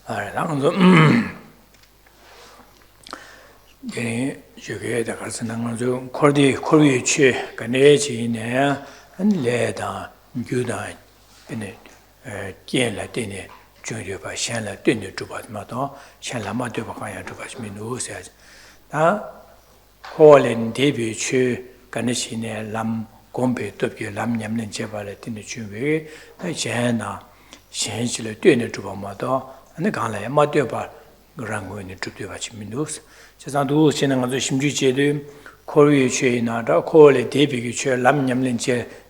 그래서 저게 가서 나가서 콜비 취 가내지네 레다 규다 근데 깨라 되네 저려 봐 샹라 되네 주바마도 샹라마 되바 가야 주바시면 노세 다 콜린 데뷔 취 가내시네 람 공배 dob게 람 냠는 제발에 되네 주위 제나 현실을 되네 주바마도 안에 간래 마되바 그랑고는 주되바시면 노세 세상도 지는 것도 심주제도 코리에 취나다 코레 데뷔기 취 람냠는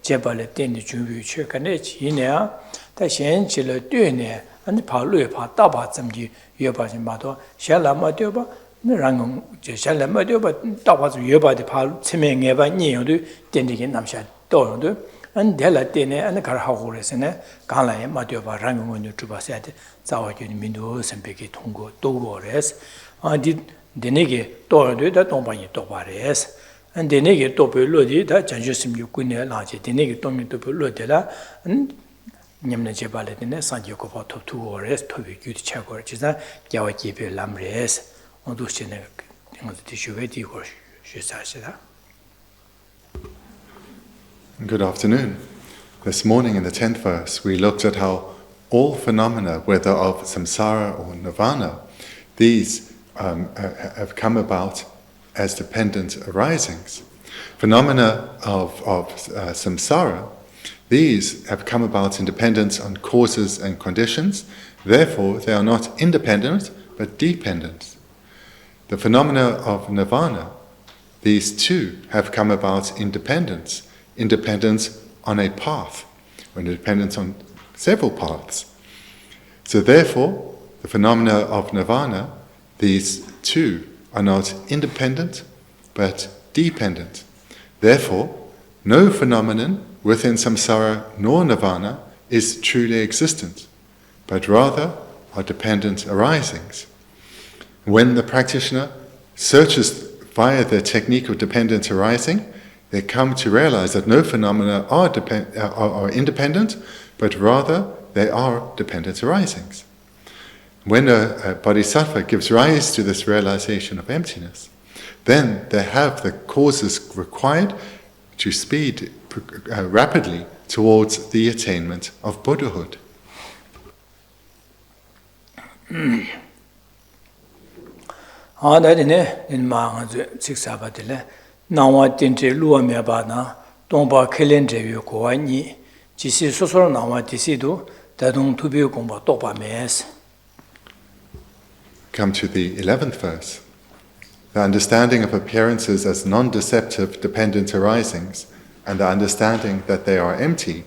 제발에 되네 주위 취 간에 지네야 다 현실을 되네 아니 바로에 봐 따봐 점지 여바지 마도 샬라마 되바 랑공 제 샬라마 되바 따봐서 여바지 바로 체명해 봐 니요도 된디게 남샤 또도 안 될라 때네 안 가하고 그래서네 간라에 마되바 랑공을 주바셔야 돼 자와주니 민도 선배기 통고 또고레스 아디 데네게 또르다 동방이 또바레스 안 데네게 또 별로디 다 전주심 육군에 나지 데네게 또미도 별로데라 냠네 제발에네 산지고 포토 투오레스 토비 규디 차고 지자 야와기베 람레스 온도시네 땡어도 디슈베디 고 슈사시다. Good afternoon. This morning in the 10th verse we looked at how all phenomena, whether of samsara or nirvana, these have come about as dependent arisings. Phenomena of samsara, these have come about in dependence on causes and conditions, therefore they are not independent but dependent. The phenomena of nirvana, these too have come about in dependence on a path, or independence on several paths. So therefore, the phenomena of nirvana, these too are not independent but dependent. Therefore, no phenomenon within samsara nor nirvana is truly existent, but rather are dependent arisings. When the practitioner searches via the technique of dependent arising, they come to realize that no phenomena are independent, but rather they are dependent arisings. When a bodhisattva gives rise to this realization of emptiness, then they have the causes required to speed rapidly towards the attainment of Buddhahood. 나와 딘제 루아메바나 동바 켈렌제 요고아니 지시 소소로 나와 디시도 다동 투비 공부 똑바메스. Come to the 11th verse. The understanding of appearances as non-deceptive dependent arisings and the understanding that they are empty,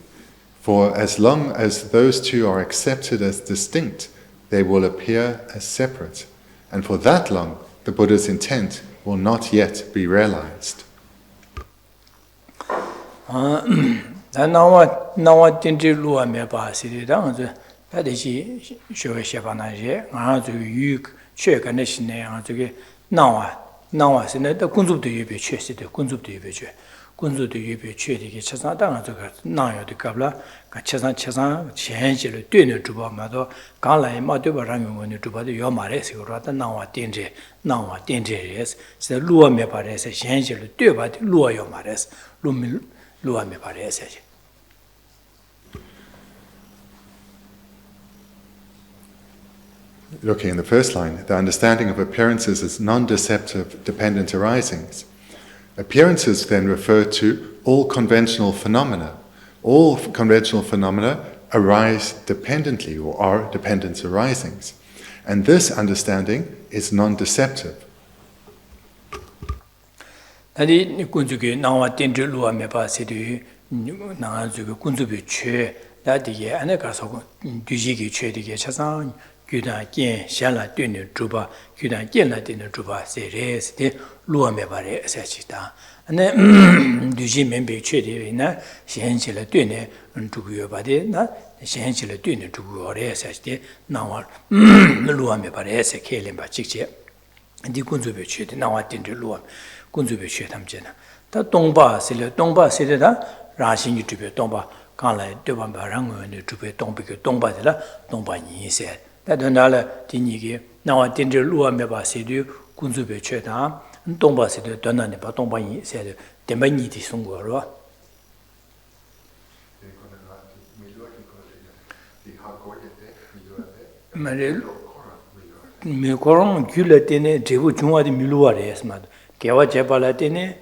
for as long as those two are accepted as distinct, they will appear as separate, and for that long the Buddha's intent will not yet be realized. 나와 딘제 루아메바 시리다 다시 쇼게샤바나제 아주 유 최간의 아주게 나와서네 더 군습도 예배 최시대 군습도 예배죠. 군습도 예배 최되게 차상당 저가 나요도 갑라 차상 현실을 되는 주바마도 간라에 마도바랑원의 주바도 요 말에서 그러다 나와 딘제에서 세 루아메 바레서 현실을 되바도 루아요 말에서 루아메 바레서 Looking in the first line, the understanding of appearances as non-deceptive dependent arisings. Appearances then refer to all conventional phenomena. All conventional phenomena arise dependently or are dependent arisings. And this understanding is non-deceptive. 아니 군주게 나와 딘제 루아메바 시리 나가지고 군주비 최 나디게 안에 가서 뒤지기 최되게 차상 규단견 샬라 되는 주바 규단견라 되는 주바 세레스데 루아메바레 에세치다 안에 뒤지 멤베 최되이나 현실에 되네 주구여바데 나 현실에 되는 주구어레 에세치데 나와 루아메바레 에세 켈렘바 직제 디 군주비 최되 나와 딘제 루아 군주비 최 담제나 다 동바실에다 라신이 주베 동바 간라에 되반바랑의 주베 동비게 동바들라 동바니세 다던달라 디니게 나와 딘저 루아메 바세도 군주베 최다 동바세도 donane ba 동바이 세도 데마니디 송거로 말을 미코랑 귤레테네 제부 중화디 밀루아레스마도 개와 제발라테네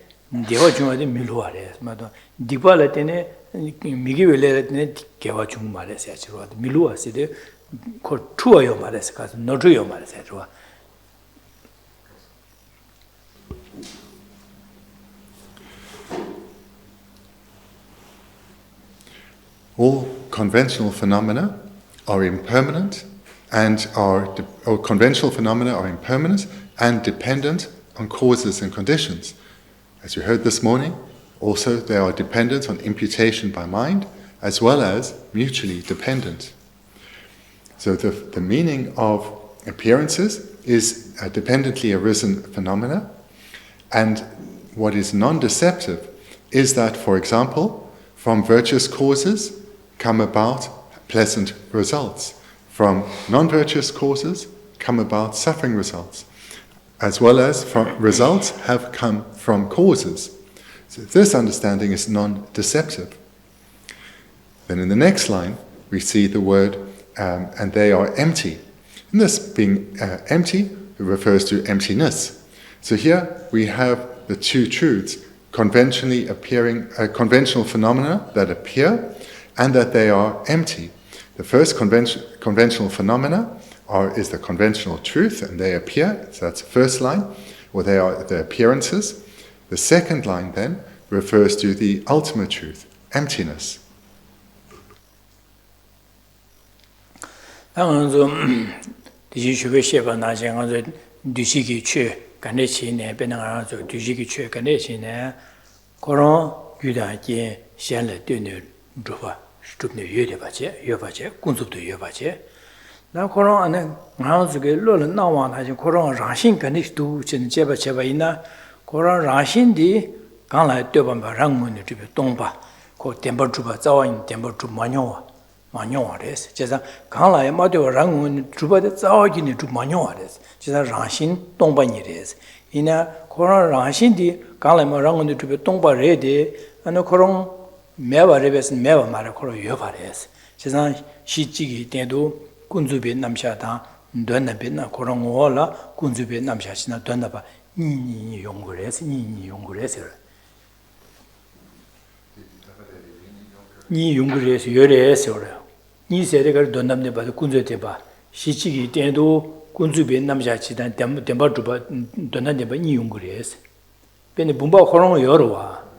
대화 중화디 밀루아레스마도 디발라테네 미기벨레테네 개와 중말레세치로 밀루아세데 코 투어요 말레스 가서 노주요 말레세로 All conventional phenomena are impermanent and conventional phenomena are impermanent and dependent on causes and conditions. As we heard this morning, also they are dependent on imputation by mind as well as mutually dependent. So the meaning of appearances is dependently arisen phenomena, and what is non-deceptive is that, for example, from virtuous causes come about pleasant results. From non-virtuous causes come about suffering results, as well as from results have come from causes. So this understanding is non-deceptive. Then in the next line, we see the word, and they are empty. And this being empty refers to emptiness. So here we have the two truths, conventionally appearing, conventional phenomena that appear, and that they are empty. The first conventional phenomena is the conventional truth, and they appear. So that's the first line, or they are the appearances. The second line then refers to the ultimate truth, emptiness. 나 코로나 안에 나오게 로를 나와나지 코로나 라신 간이도 진 제바 있나 코로나 라신디 강来对吧 랑문이 좀 동바 고 템버주바 자와인 템버주 마녀와레스 제가 강来마도 랑문이 주바데 자와기니 좀 마녀와레스 제가 라신 동바니레스 이나 코로나 라신디 강来랑문이 좀 동바레데 아니 코로나 매바레베스 매바 말에 코로 여바레스 제가 시지기 때도 군주비 남샤다 돈나비나 그런 거라 군주비 남샤시나 돈나바 니 용거레스 니 용거레스 요레스요 니 세대가 돈남네 봐 군주테 봐 시치기 때도 군주비 남샤치다 템바 주바 돈나네 봐니 용거레스 근데 분바 그런 거 열어와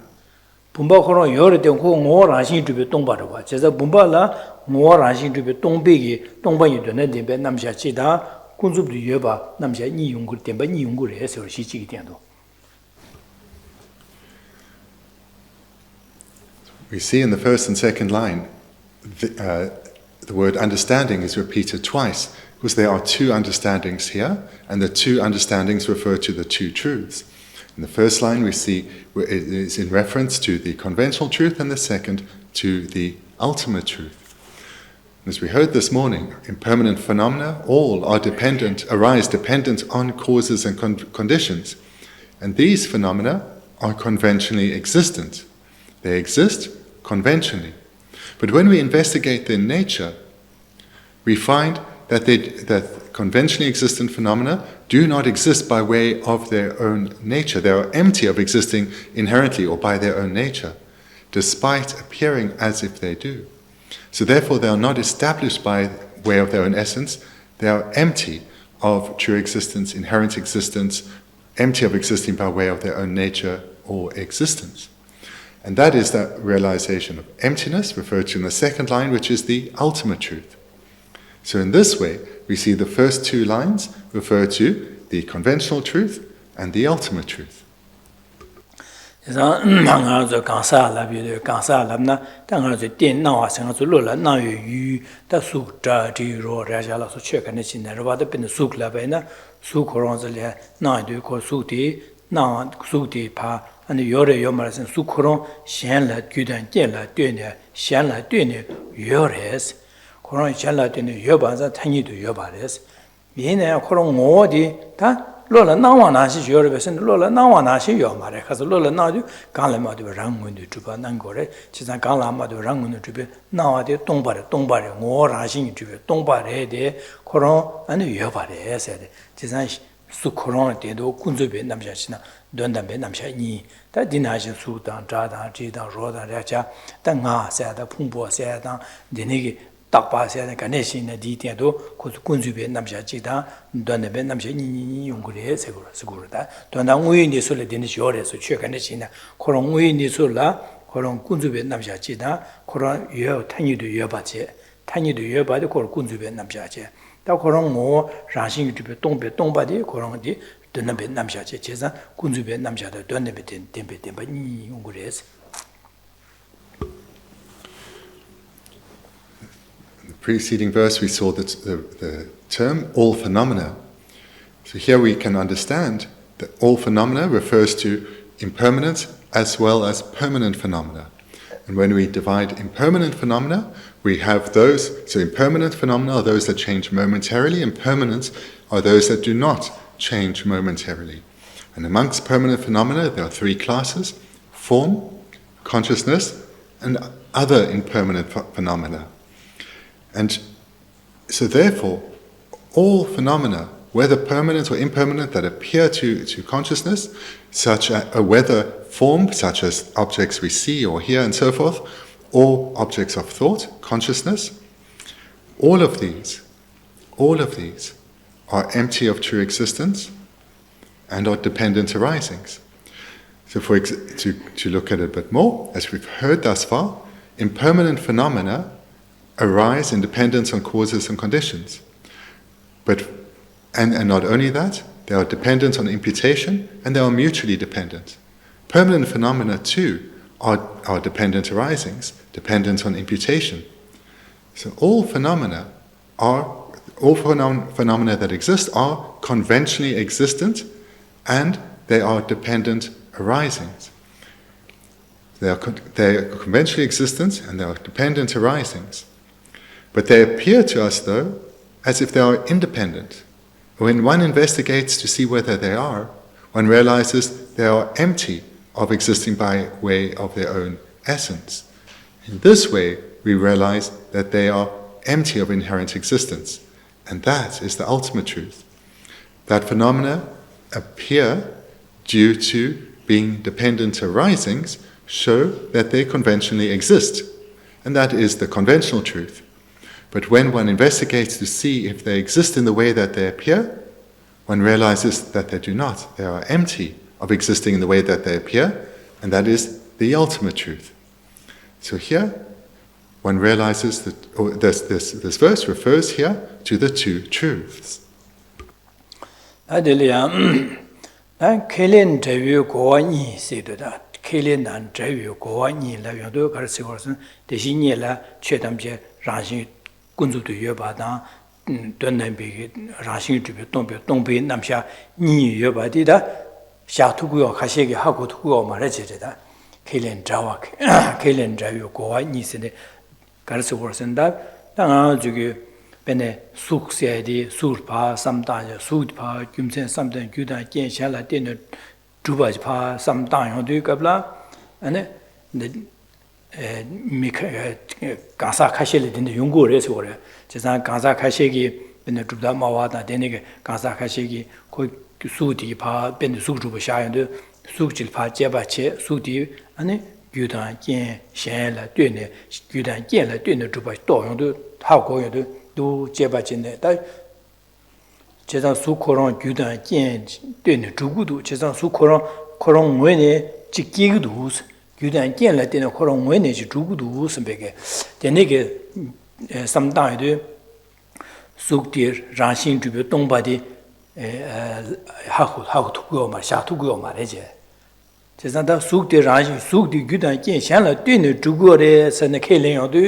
분바 그런 열을 때 고라신 주비 동바로 봐 제가 분바라 모라신 주비 동백이 동반이 되는 데에 남샤치다 군주도 여봐 남샤 니 용거 때문에 니 용거를 해서 시치기 때도 We see in the first and second line the word understanding is repeated twice because there are two understandings here, and the two understandings refer to the two truths. In the first line we see it is in reference to the conventional truth, and the second to the ultimate truth. As we heard this morning, impermanent phenomena all arise dependent on causes and conditions, and these phenomena are conventionally existent. They exist conventionally. But when we investigate their nature, we find that conventionally existent phenomena do not exist by way of their own nature. They are empty of existing inherently or by their own nature, despite appearing as if they do. So therefore they are not established by way of their own essence. They are empty of true existence, inherent existence, empty of existing by way of their own nature or existence. And that is that realization of emptiness referred to in the second line, which is the ultimate truth. So in this way, we see the first two lines refer to the conventional truth and the ultimate truth. And yore yomaras and sukuron, shen la gyudan, jen la duene, shen la duene, yores. 그런 잘라 되는 여바자 tanyi도 여바레스 얘네 그런 어디 다 로라 나와나시 여러베선 로라 나와나시 여마레 가서 로라 나도 간라마도 랑문도 주바 난거래 지상 간라마도 랑문도 주베 나와데 동바레 오라신 주베 동바레데 그런 아니 여바레세데 지상 수코론 때도 군주베 남자시나 돈담베 남샤니 다 디나신 수단 자단 지단 로단 래자 땅아 세다 풍보세다 디네기 딱바세는 가네신의 디테도 군주베 남샤지다 돈담베 남샤니 용그레 세고르다 돈당 우인이 솔레 되는 쇼레서 최간에시나 그런 우인이 솔라 그런 군주베 남샤지다 그런 여 탄이도 여바제 탄이도 여바도 그런 군주베 남샤제 다 그런 뭐 라신 주베 동바디 그런 디 돈담베 남샤제 제사 군주베 남샤도 돈담베 템베 니 용그레스 Preceding verse, we saw that the term all phenomena. So here we can understand that all phenomena refers to impermanent as well as permanent phenomena. And when we divide impermanent phenomena, we have those, so impermanent phenomena are those that change momentarily, and permanent are those that do not change momentarily. And amongst permanent phenomena, there are three classes: form, consciousness, and other impermanent phenomena. And so therefore, all phenomena, whether permanent or impermanent, that appear to consciousness, such as whether form, such as objects we see or hear and so forth, or objects of thought, consciousness, all of these are empty of true existence and are dependent arisings. So to look at it a bit more, as we've heard thus far, impermanent phenomena arise in dependence on causes and conditions. And not only that, they are dependent on imputation and they are mutually dependent. Permanent phenomena too are dependent arisings, dependent on imputation. So all phenomena that exist are conventionally existent and they are dependent arisings. They are conventionally existent and they are dependent arisings. But they appear to us, though, as if they are independent. When one investigates to see whether they are, one realizes they are empty of existing by way of their own essence. In this way, we realize that they are empty of inherent existence. And that is the ultimate truth. That phenomena appear due to being dependent arisings show that they conventionally exist. And that is the conventional truth. But when one investigates to see if they exist in the way that they appear, one realizes that they do not. They are empty of existing in the way that they appear, and that is the ultimate truth. So here, one realizes that this verse refers here to the two truths. 군주도 여바다 돈남비 라신 주베 동베 남샤 니 여바디다 샤투고요 가시게 하고 두고 말해지다 켈렌 자와 켈렌 자요 고와 니스네 가르쳐 버선다 당아 저기 베네 숙세디 수르파 삼다냐 수드파 김센 삼단 규다 겐샬라 때는 주바지파 삼다요도 갑라 아네 가사 카실이 된데 연구를 해서 그래. 제가 가사 카시기 근데 주다 마와다 되는게 가사 카시기 거기 수디 파 변데 수주부 샤연데 수질 파 제바체 수디 아니 규단 겐 셴라 되네 규단 겐라 되네 주바 도용도 하고 요도 도 제바진데 다 제가 수코론 규단 겐 되네 주구도 제가 수코론 코론 외에 지기기도 규단 겐라 되네 코론 외에 주구도 선배게 되네게 삼다에도 숙디 라신 주베 동바디 하고 두고 말 샤두고 말이지. 제가 숙디 라신 숙디 규단 겐 샹라 되네 주고래 선에 켈린요도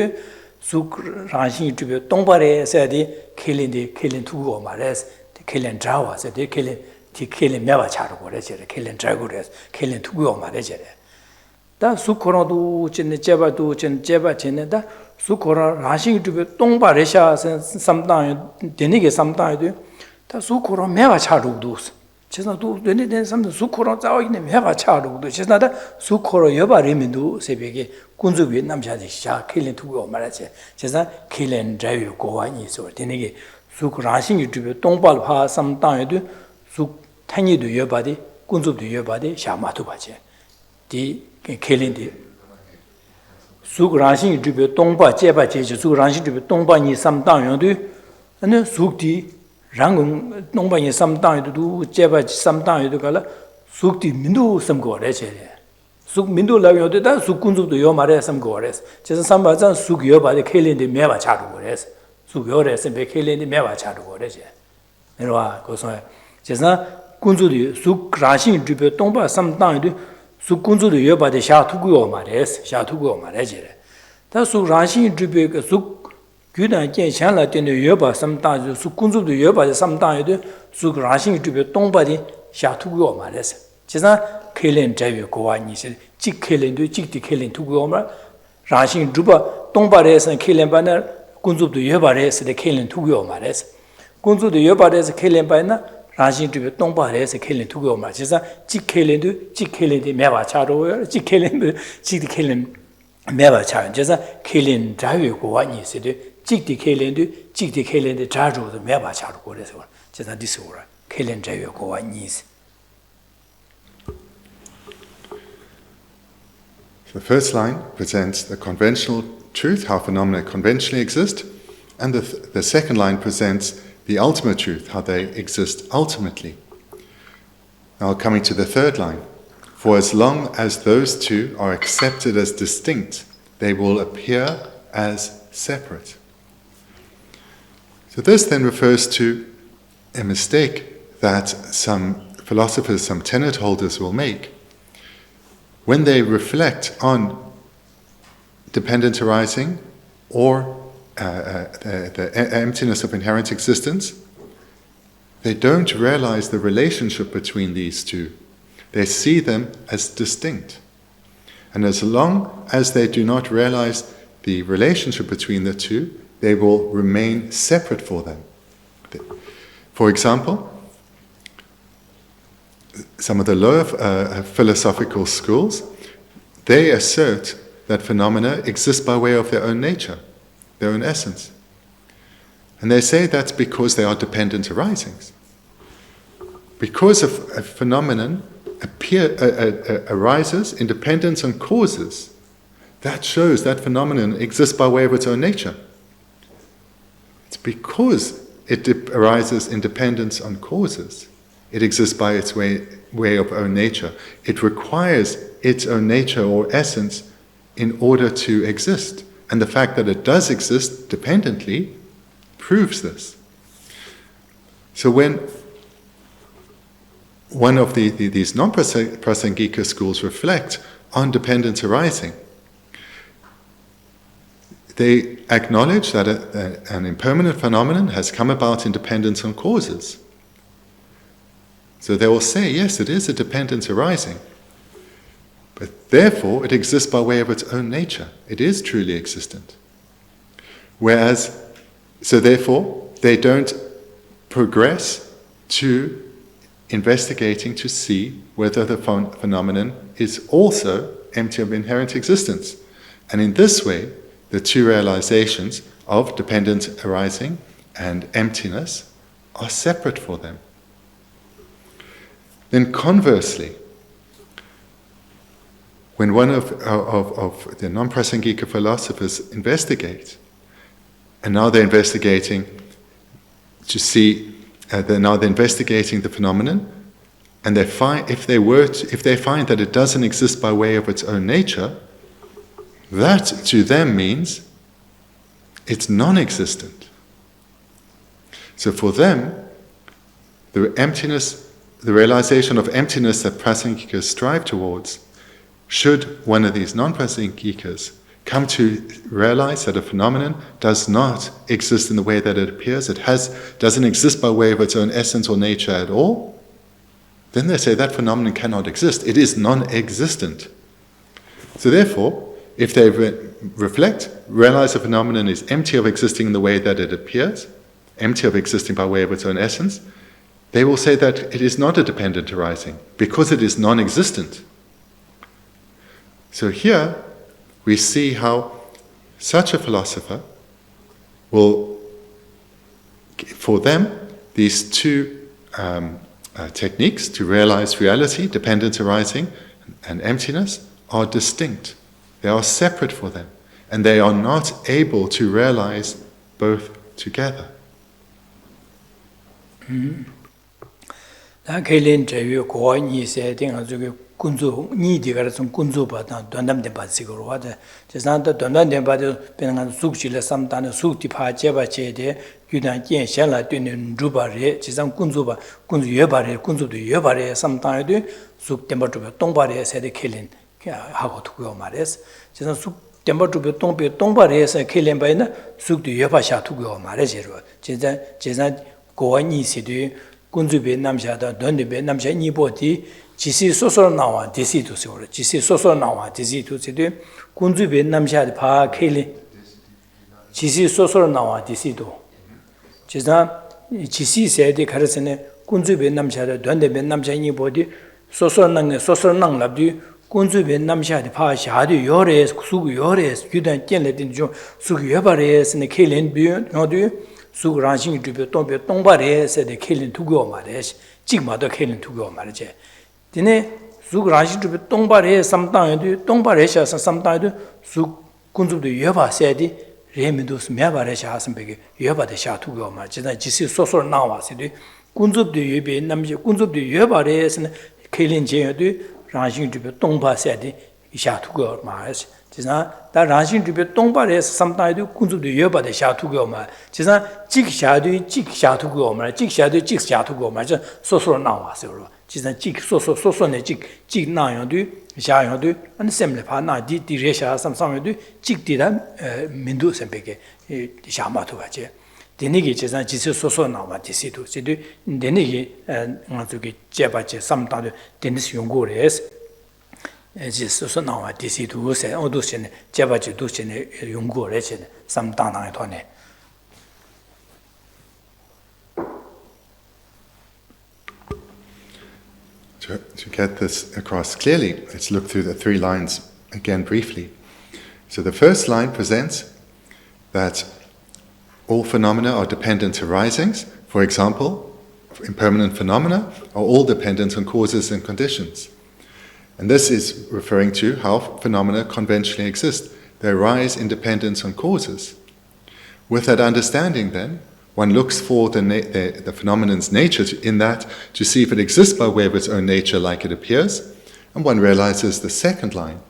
숙 라신 주베 동바래 세디 켈린 두고 말레스 켈린 자와서 데 켈린 매와 차르고 그래서 켈린 자고 그래서 켈린 두고 말이지. 다 숙코로도 진 제바도 진 제바 진다 수코라 라싱 주베 똥바레샤 삼당 데니게 삼당에도 다 수코라 매와 차루도 제가도 되는 삼도 수코라 자와 있는 매와 차루도 제가다 수코라 여바리민도 새벽에 군주비 남자들 샤 킬린 두고 말하지 제가 킬린 드라이브 고와니 소 데니게 수코라싱 주베 똥발파 삼당에도 수 탄이도 여바디 군주도 여바디 샤마도 바지 디 킬린디 수그란신 주베 동바 제바 제주 수그란신 주베 동바니 삼당용도 ane sukti rangong nongpa yin samdang yu jeba samdang yu kala sukti mindu samgo re che suk mindu la yo de da suk kunzu do yo ma re samgo re che samba zan suk yo ba de kelen de me ba cha do re suk yo re se be kelen de me ba cha do re che ne wa ko so che sa kunzu de suk rashin ju be tongpa samdang yu suk kunzu do yo ba de sha tu go ma re sha tu go ma re che da suk rashin ju be suk gyudan jian xian la dian de yue ba sam da su kun zu de yue ba de sam da de su ran xing zhi be dong ba de xia tu guo ma le se ji san ke len zai yue guo wa ni se ji ke len de ji de ke len tu guo ma ran xing zhu ba dong ba de san ke len ba na kun zu de yue ba de se de ke len tu guo ma le se kun zu de yue ba de se ke len ba na ran xing zhi be dong ba de se ke len tu guo ma ji san ji ke len de me ba cha ro ji ke len de ji de ke len me ba cha ji san ke len zai yue guo wa ni se de 직디 켈렌드 직디 켈렌드 자주도 매바 차로 그래서 제가 디스오라 켈렌드에 고와 니스. The first line presents the conventional truth, how phenomena conventionally exist, and the second line presents the ultimate truth, how they exist ultimately. Now coming to the third line, for as long as those two are accepted as distinct, they will appear as separate. So this then refers to a mistake that some philosophers, some tenet holders will make when they reflect on dependent arising or the emptiness of inherent existence. They don't realize the relationship between these two. They see them as distinct. And as long as they do not realize the relationship between the two, they will remain separate for them. For example, some of the lower philosophical schools, they assert that phenomena exist by way of their own nature, their own essence. And they say that's because they are dependent arisings. Because a phenomenon arises in dependence on causes, that shows that phenomenon exists by way of its own nature. It's because it arises in dependence on causes. It exists by its way of own nature. It requires its own nature or essence in order to exist. And the fact that it does exist dependently proves this. So when one of these non-Prasangika schools reflect on dependence arising, they acknowledge that an impermanent phenomenon has come about in dependence on causes. So they will say, yes, it is a dependence arising, but therefore it exists by way of its own nature. It is truly existent. So therefore, they don't progress to investigating to see whether the phenomenon is also empty of inherent existence. And in this way, the two realizations of dependent arising and emptiness are separate for them. Then conversely, when one of the non-Prasangika philosophers investigate, and now they're investigating to see, they're investigating the phenomenon, and they find if they find that it doesn't exist by way of its own nature, that to them means it's non-existent. So for them, the realization of emptiness that Prasangikas strive towards, should one of these non-Prasangikas come to realize that a phenomenon does not exist in the way that it appears, doesn't exist by way of its own essence or nature at all, then they say that phenomenon cannot exist. It is non-existent. So therefore, if they reflect, realize the phenomenon is empty of existing in the way that it appears, empty of existing by way of its own essence, they will say that it is not a dependent arising, because it is non-existent. So here, we see how such a philosopher will, for them, these two techniques to realize reality, dependent arising and emptiness, are distinct. They are separate for them, and they are not able to realize both together. 군주 니디가 좀 군주 받아 돈담데 받시고 와데 제산도 돈담데 받아 변한 숙실에 삼단의 숙디 파제바제데 유단 견샹라 되는 주바레 제산 군주바 군주 예바레 군주도 예바레 삼단에도 숙템버도 동바레 세데 켈린 하고 두고 말했어 제산 숙 템버도 동바레에서 켈린 바이나 숙도 예바샤 두고 말해지로 제산 고원이 시도 군주베 남샤다 돈데베 남샤 니보디 지시 소소 나와 디시도 세월 지시 소소 나와 디시도 세도 군주베 남샤드 파 켈리 지시 소소 나와 디시도 제가 지시 세데 가르스네 군주베 남샤드 돈데베 남샤니 보디 소소 랑랍디 군주베 남샤드 파 샤디 요레 수구 요레 유단 견레딘 좀 수구 여바레스네 켈린 비온 어디 수구 랑싱 주베 동베 동바레스데 켈린 두고 말레시 찍마도 켈린 두고 말이지 디네 수그라시도 동바레 삼당에도 동바레샤서 삼당에도 수 군주도 여바세디 레미도스 메바레샤하선 베게 여바데 샤투고 말 지나 지시 소소 나와세디 군주도 여베 남지 군주도 여바레스는 켈린제도 라신도 동바세디 샤투고 말스 지나 다 라신도 동바레스 삼당에도 군주도 여바데 샤투고 말 지나 찍샤투고 말 찍샤투고 말 소소 나와세요 지난 직 소소네 직 나요도 샤요도 안 셈레 파나 디레샤 삼상요도 직디다 민도 셈베게 샤마도 가지 데니게 지난 지스 소소 나와 디시도 시도 데니게 아저기 제바제 삼다도 데니스 용고레스 지스 소소 나와 디시도 세 오도시네 제바제 도시네 용고레스 삼다나에 토네 To get this across clearly, let's look through the three lines again briefly. So the first line presents that all phenomena are dependent arisings. For example, impermanent phenomena are all dependent on causes and conditions. And this is referring to how phenomena conventionally exist. They arise in dependence on causes. With that understanding then, one looks for the phenomenon's nature in that to see if it exists by way of its own nature like it appears, and one realizes the second line,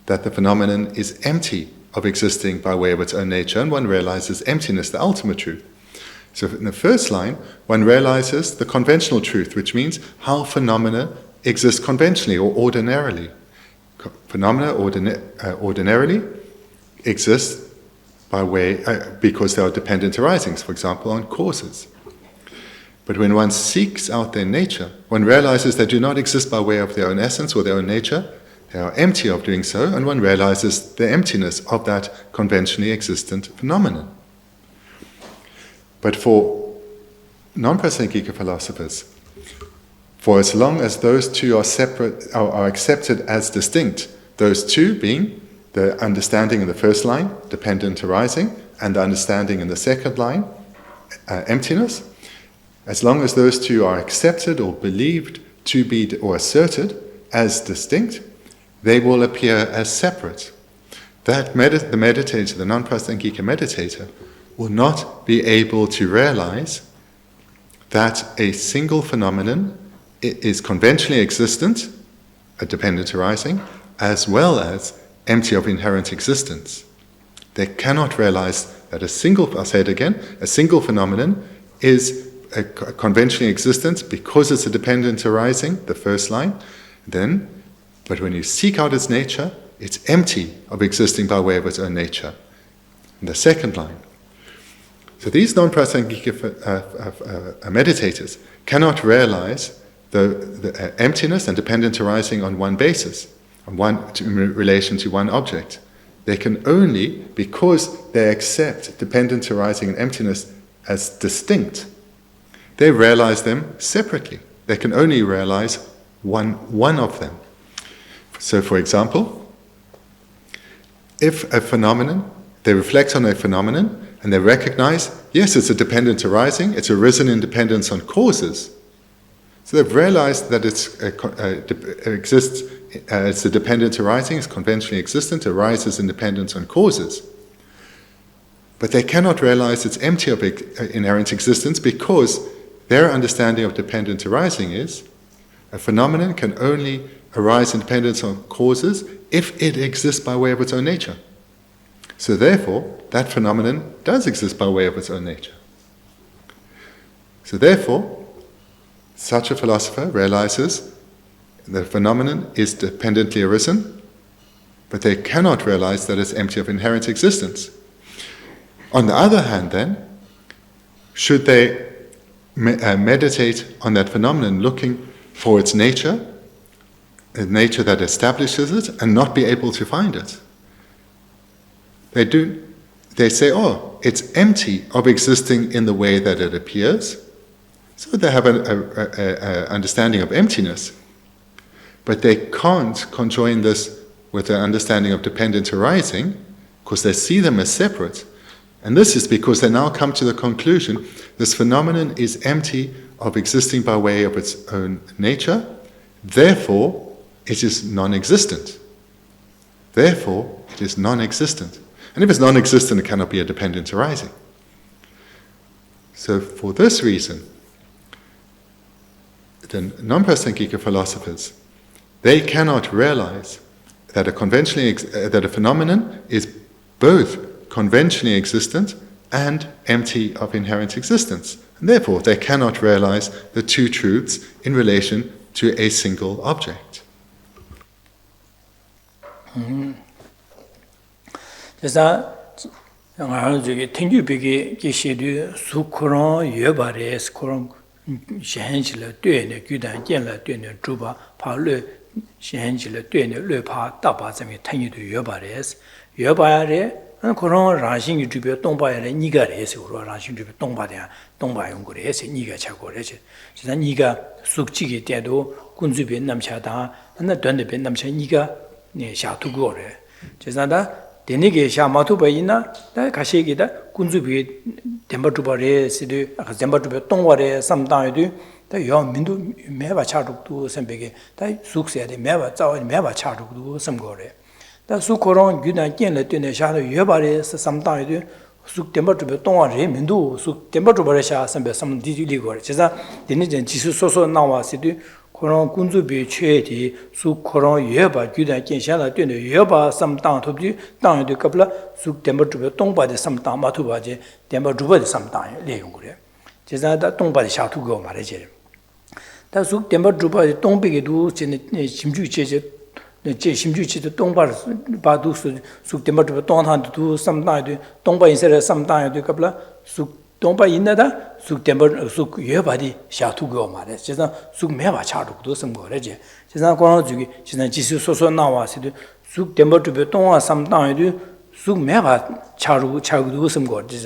that the phenomenon is empty of existing by way of its own nature, and one realizes emptiness, the ultimate truth. So in the first line, one realizes the conventional truth, which means how phenomena exist conventionally or ordinarily. Phenomena ordinarily exist by way, because they are dependent arisings, for example, on causes. But when one seeks out their nature, one realizes they do not exist by way of their own essence or their own nature, they are empty of doing so, and one realizes the emptiness of that conventionally existent phenomenon. But for non-Prasangika philosophers, for as long as those two are separate, are accepted as distinct, those two being the understanding in the first line, dependent arising, and the understanding in the second line, emptiness, as long as those two are accepted or believed to be or asserted as distinct, they will appear as separate. That the meditator, the non-Prasangika meditator, will not be able to realize that a single phenomenon is conventionally existent, a dependent arising, as well as empty of inherent existence. They cannot realize that I'll say it again, a single phenomenon is a conventionally existent because it's a dependent arising, the first line, but when you seek out its nature, it's empty of existing by way of its own nature. In the second line. So these non-Prasangika meditators cannot realize the emptiness and dependent arising on one basis, in relation to one object. they can only, because they accept dependence arising and emptiness as distinct, they realize them separately. They can only realize one of them. So, for example, if a phenomenon, they reflect on a phenomenon and they recognize, yes, it's a dependent arising, it's arisen in dependence on causes. So they've realized that it exists as a dependent arising, is conventionally existent, arises in dependence on causes. But they cannot realize it's empty of inherent existence because their understanding of dependent arising is a phenomenon can only arise in dependence on causes if it exists by way of its own nature. So therefore, that phenomenon does exist by way of its own nature. So therefore, such a philosopher realizes that a phenomenon is dependently arisen, but they cannot realize that it's empty of inherent existence. On the other hand, then, should they meditate on that phenomenon looking for its nature, a nature that establishes it, and not be able to find it? They say, oh, it's empty of existing in the way that it appears. So they have an understanding of emptiness. But they can't conjoin this with an understanding of dependent arising, because they see them as separate. And this is because they now come to the conclusion this phenomenon is empty of existing by way of its own nature, therefore it is non-existent. Therefore it is non-existent. And if it's non-existent, it cannot be a dependent arising. So for this reason, the non-Prasangika philosophers, they cannot realize that a phenomenon is both conventionally existent and empty of inherent existence. And therefore, they cannot realize the two truths in relation to a single object. Shenjile Duene, Gudan Genla Duene, Juba, Palu, Shenjile Duene, Lupa, Dabazami, Tany to Yobares, Yobare, and Koron Rashing to be Tomba and Nigares, or Rashing to be Tomba, Tomba Ungures, Niga Chagores, Niga, Sukchi, Dedo, Kunzubi Namchada, and the Dundebi Namcha Niga, Shatugore. Cesanda, Denige Shamatubaina, the Kashigida, Kunzubi. Dembatubare Sidu, Zembatuba Tongware, sometime do, the young Mindu Meva Charduk do some big, the Sukse, the Meva Zaw, Meva Charduk do some gore. The Sukoron, Gudan Genlet in the shadow, Yobare, sometime do, Suk Dembatuba Tongware, Mindu, Suk Dembatubaresha, some Diligor, Chesa, the Nijan Jisu Soso Nawa Sidu, Koron Kunzubi Cheti, Suk Koron Yoba, Gudan Genshala, Yoba, some down to be down to Kapla, Suk Dembatuba Tongba, the some down Matubaje, Dembatuba, some time, Leungure. Chesa that Tongba the Shatu go, Maraje. That Suk Dembatuba, the Tongbi do, Shimju, the Shimju, the Tongba, Badu, Suk Dembatuba, Tonhan to do some time, Tongba instead some time to Kapla, Suk. Tomba inada, Suk Temper, Suk Yobadi, Shatu go, Mare, Chesa, Suk Meva Charduk, do some gorege. Chesa Konojugi, Chesa Jisu Soso Nawa, Suk Temper to be Tonga, some time do, Suk Meva Charu, Chagu, some gorges.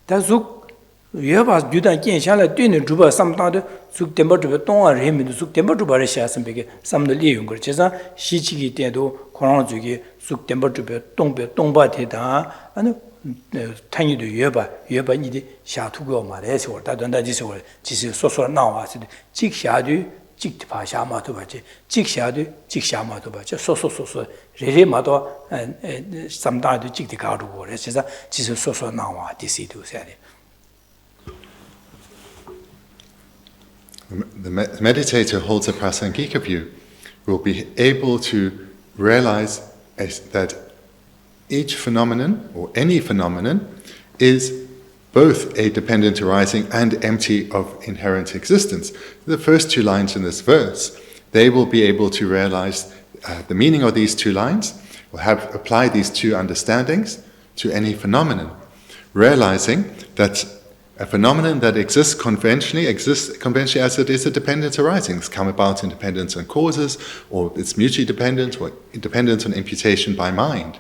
That Suk Yoba, Judan Genshala, Dune, Juba, some time, Suk Temper to be Tonga, Remin, Suk Temper to Barisha, some big, some the Leungur, Chesa, Shichigi Tedo, Konojugi, Suk Temper to be Tomba Teda, and Tanya to Yoba need Shatugo Mares or Tadanda or Jisu Soso now, I said, Chik Shadu, Chik Pashama to Bache, Chik Shadu, Chik Shama to Bache, Soso, Rere Mato, and sometimes to Chik the Cardo war, as Jisu Soso now, this to say. The meditator holds a Prasangika view, will be able to realize that each phenomenon, or any phenomenon, is both a dependent arising and empty of inherent existence. The first two lines in this verse, they will be able to realize the meaning of these two lines, will have applied these two understandings to any phenomenon, realizing that a phenomenon that exists conventionally as it is a dependent arising. It's come about in dependence on causes, or it's mutually dependent, or dependent on imputation by mind.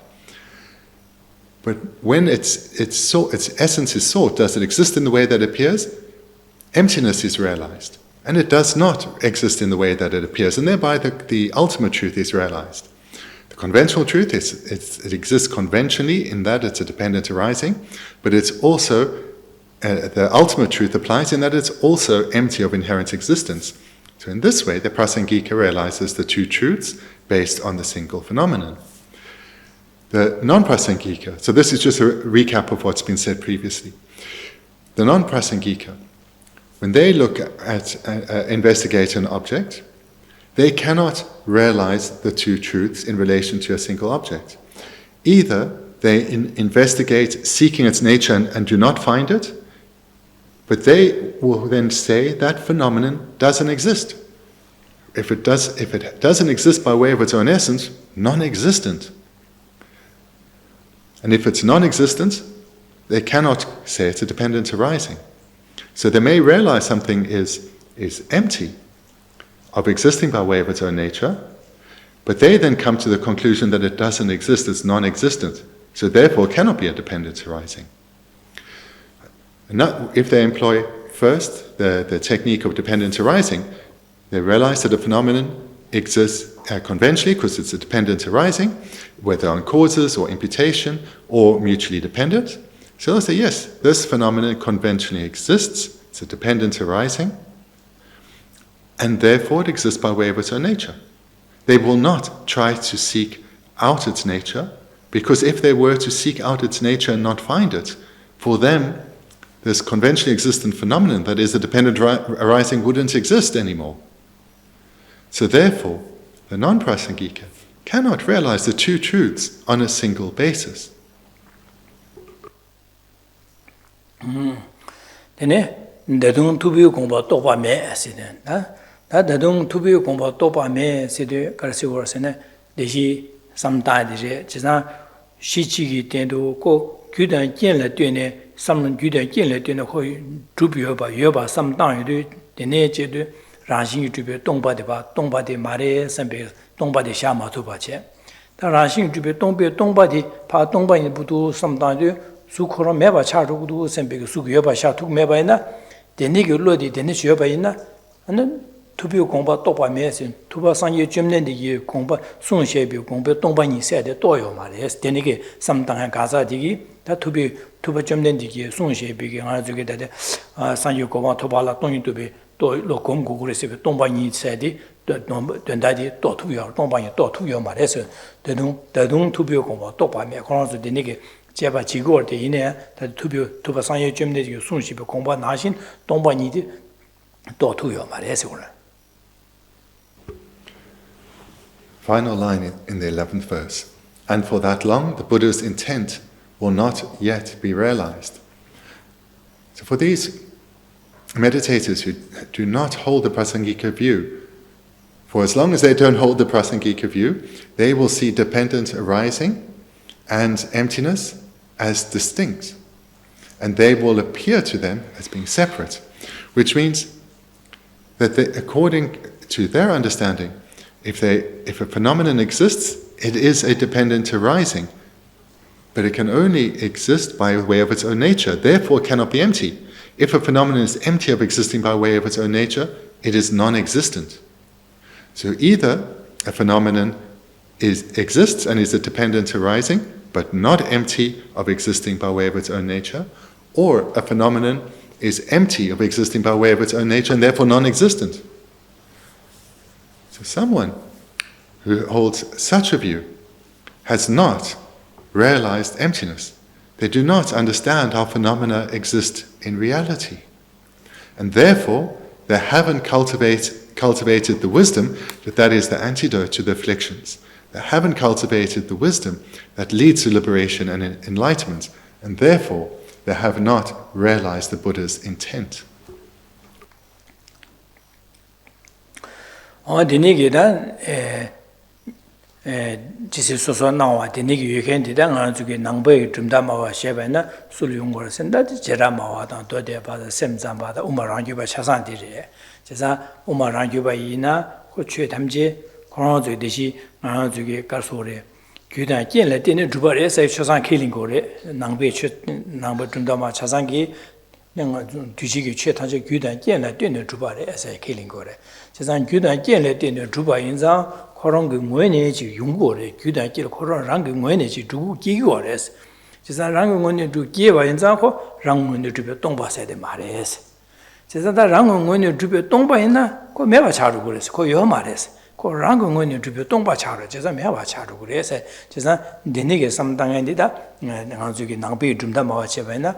But when its essence is sought, does it exist in the way that it appears? Emptiness is realized. And it does not exist in the way that it appears. And thereby the ultimate truth is realized. The conventional truth it exists conventionally in that it's a dependent arising, but it's also, the ultimate truth applies in that it's also empty of inherent existence. So in this way, the Prasangika realizes the two truths based on the single phenomenon. The non-Prasangika, so this is just a recap of what's been said previously. The non-Prasangika, when they look at, investigate an object, they cannot realize the two truths in relation to a single object. Either they investigate seeking its nature and do not find it, but they will then say that phenomenon doesn't exist. If it doesn't exist by way of its own essence, non-existent. And if it's non-existent, they cannot say it's a dependent arising. So they may realize something is empty, of existing by way of its own nature, but they then come to the conclusion that it doesn't exist, it's non-existent, so therefore it cannot be a dependent arising. And if they employ first the technique of dependent arising, they realize that a phenomenon exists conventionally because it's a dependent arising, whether on causes or imputation or mutually dependent. So they'll say, yes, this phenomenon conventionally exists, it's a dependent arising, and therefore it exists by way of its own nature. They will not try to seek out its nature, because if they were to seek out its nature and not find it, for them, this conventionally existent phenomenon that is a dependent arising wouldn't exist anymore. So therefore, the non-Prasangika cannot realize the two truths on a single basis. Then, dadung tubiu gongba topa me asiden. Da dadung tubiu gongba topa me aside karasi warasene deshi samta dire jisa shichigi tendo ko gyudan jenla tuene sam gyudan jenla tuene ho tubiu ba yoba samtang yu dene je de ranxing tubiu tongba de mare sambe tongba de sha ma tu ba che. Da ranxing tubiu tongba de pa tongba ni budu samtang de 수코로 매바 차르고도 셈베고 수교바 샤툭 매바이나 데니게 로디 데니 셔바이나 아는 투비오 공바 똑바메스 투바 상예 쫌nen데 공바 송셰비 공바 동바니 세데 또요 말레스 데니게 삼당한 가사디기 다 투바 쫌nen데 송셰비게 아주게 데데 상예 고바 토발라 동인도베 또 로공고그레스 동바니 세디 된다디 또 투요 동바니 또 투요 말레스 대동 투비오 공바 똑바메 그러서 데니게 제바 지고를 때 이내 다 투바 상业쫌nen데 송셰비 공바 나신 동바니디 또 투요 말레스 그래. Final line in the 11th verse. And for that long, the Buddha's intent will not yet be realized. So for these meditators who do not hold the Prasangika view, for as long as they don't hold the Prasangika view, they will see dependent arising and emptiness as distinct. And they will appear to them as being separate, which means that according to their understanding, if a phenomenon exists, it is a dependent arising, but it can only exist by way of its own nature, therefore it cannot be empty. If a phenomenon is empty of existing by way of its own nature, it is non-existent. So either a phenomenon exists and is a dependent arising, but not empty of existing by way of its own nature, or a phenomenon is empty of existing by way of its own nature and therefore non-existent. So someone who holds such a view has not realized emptiness. They do not understand how phenomena exist in reality. And therefore, they haven't cultivated the wisdom that is the antidote to the afflictions. They haven't cultivated the wisdom that leads to liberation and enlightenment. And therefore, they have not realized the Buddha's intent. 데니게다 지시 소소 나와 데니게 유현디다 가지고 낭보에 좀 담아와 셰바나 술용거를 쓴다 제라마와다 도대 바다 셈잠바다 우마랑규바 차산디리 제사 우마랑규바 이나 고추에 담지 그런 저듯이 가지고 가소래 gyudan kien le tene drupare sai chosan killing gore nangbe tundama chasangi nang tujigi che tanje gyudan kien le tene drupare sai killing gore chasan gyudan kien le tene drupa inza korong ngwene ji yungore gyudan kien korong rang ngwene ji du gi gore chasan rang ngwene du gi ba inza ko rang ngwene drupe tongba sai de mares chasan da rang ngwene drupe tongba ina ko meba charu gore ko yo mares ko rang ngwene drupe tongba charu chasan meba charu gore sai chasan denige samdangandida ngangzugi nangbe drumda mawa chebana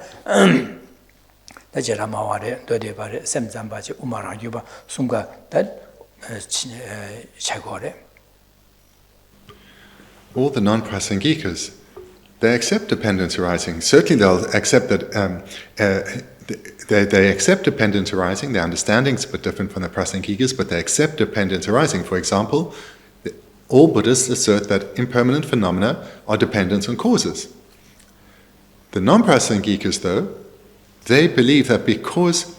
da jera maware dode bare semzamba che umara yuba sunga da chagore. All the non-prasangikas, they accept dependence arising. Certainly they'll accept that they accept dependence arising. Their understanding's a bit different from the prasangikas, but they accept dependence arising. For example, all Buddhists assert that impermanent phenomena are dependent on causes. The non-prasangikas, though, they believe that because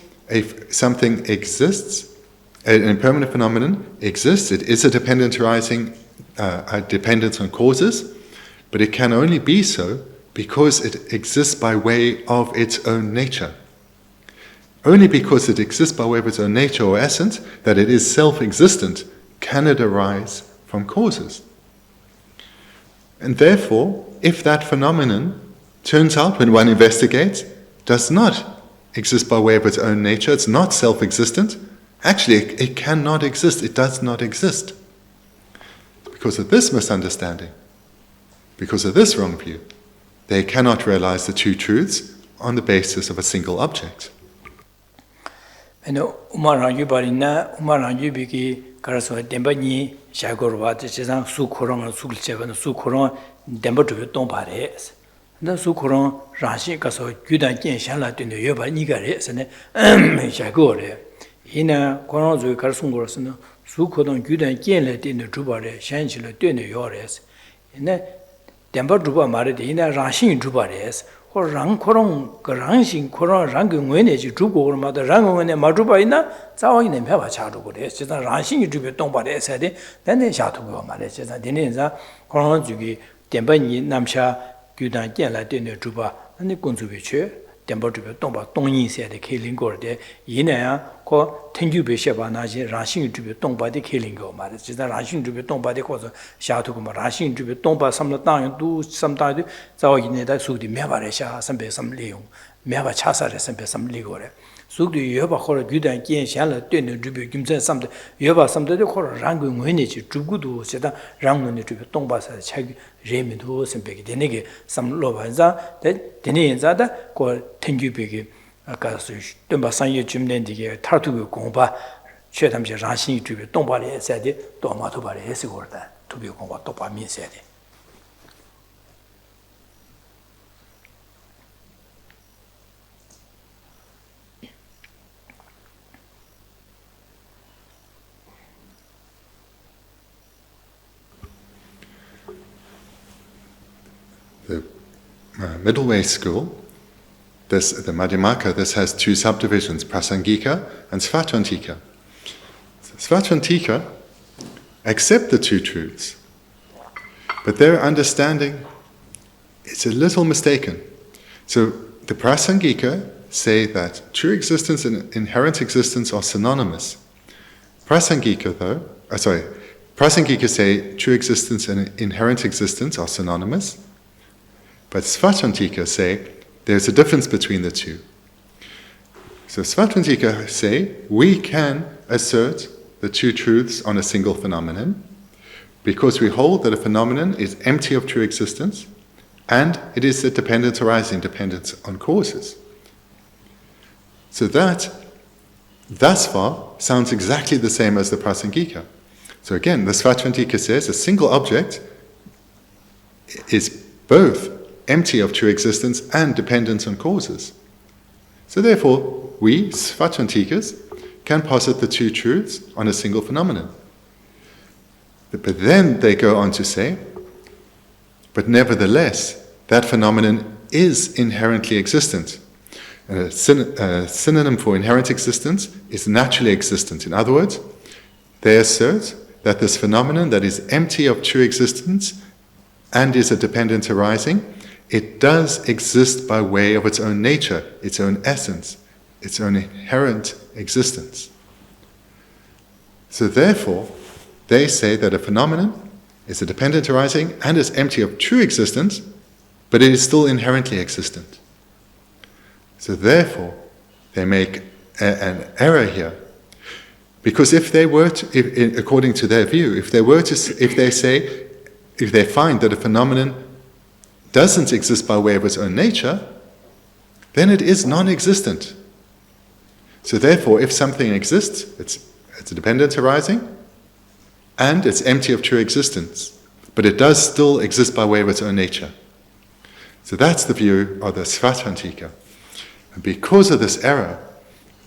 something exists, an impermanent phenomenon exists, it is a dependent arising, a dependence on causes, but it can only be so because it exists by way of its own nature. Only because it exists by way of its own nature or essence, that it is self-existent, can it arise from causes. And therefore, if that phenomenon turns out when one investigates, does not exist by way of its own nature, it's not self-existent, actually it cannot exist, it does not exist. Because of this misunderstanding, because of this wrong view, they cannot realize the two truths on the basis of a single object. Umarangi barina, umarangi biki karaso dembani shagorwa, chesang su korong, su chevano, su korong, demba to ton pares. The su korong, rashi kaso, gudan kien shala to the yoba nigare, and shagore. In a koronzo karsungorson, su kodon gudan kien let in the drubare, shanchilla to the yores. In a demba druba married in a rashi drubares. Or rang korong, rangsing korong, ranking wenage, drugo, mother rango and madrubaina, Zao in a peva charu, just a ransing to be tomba said, then they shot to go, Malaysia, Dineza, Koron Zugi, Dembani, Namsha, Gudan, Gela, Dinner Druba, and the Gunzubiche, Demba to be tomba, Tony said the killing gorde, Yinea, called Tengu Bishapanaji, ransing to be tomba the killing go, Malaysia, ransing to be tomba the cause of Shatukuma, ransing to be tomba some time, do sometimes Zao in that suit the Mevaresha, some leon, Meva Chasa, some ligore. So do you have a horror good and gain shall dinner to be given some you have some the horror ranking winage to good set a ranking to be tombas check Raymond Hose and Big Denege, some Lovanza, that Denezada called Tengu Big, a casush, Dumbasan Jimnendi, Tartu Gomba, Chetam Rashi to be Tombali said it, Tomatobari Hesigorda, to be Gomba Topa means said it. The middle way school, the Madhyamaka, this has two subdivisions, Prasangika and Svatvantika. Svatvantika accept the two truths, but their understanding is a little mistaken. So the Prasangika say that true existence and inherent existence are synonymous. Prasangika say true existence and inherent existence are synonymous. But Svatvantika say there's a difference between the two. So Svatvantika say we can assert the two truths on a single phenomenon because we hold that a phenomenon is empty of true existence and it is a dependence arising, dependence on causes. So that, thus far, sounds exactly the same as the Prasangika. So again, the Svatvantika says a single object is both empty of true existence and dependence on causes. So therefore, we, Svatvantikas, can posit the two truths on a single phenomenon. But then they go on to say, but nevertheless, that phenomenon is inherently existent. And a synonym for inherent existence is naturally existent. In other words, they assert that this phenomenon that is empty of true existence and is a dependent arising, it does exist by way of its own nature, its own essence, its own inherent existence. So therefore, they say that a phenomenon is a dependent arising and is empty of true existence, but it is still inherently existent. So therefore, they make an error here. Because if they were to, according to their view, if they find that a phenomenon doesn't exist by way of its own nature, then it is non-existent. So therefore, if something exists, it's a dependent arising, and it's empty of true existence, but it does still exist by way of its own nature. So that's the view of the Svatantika. And because of this error,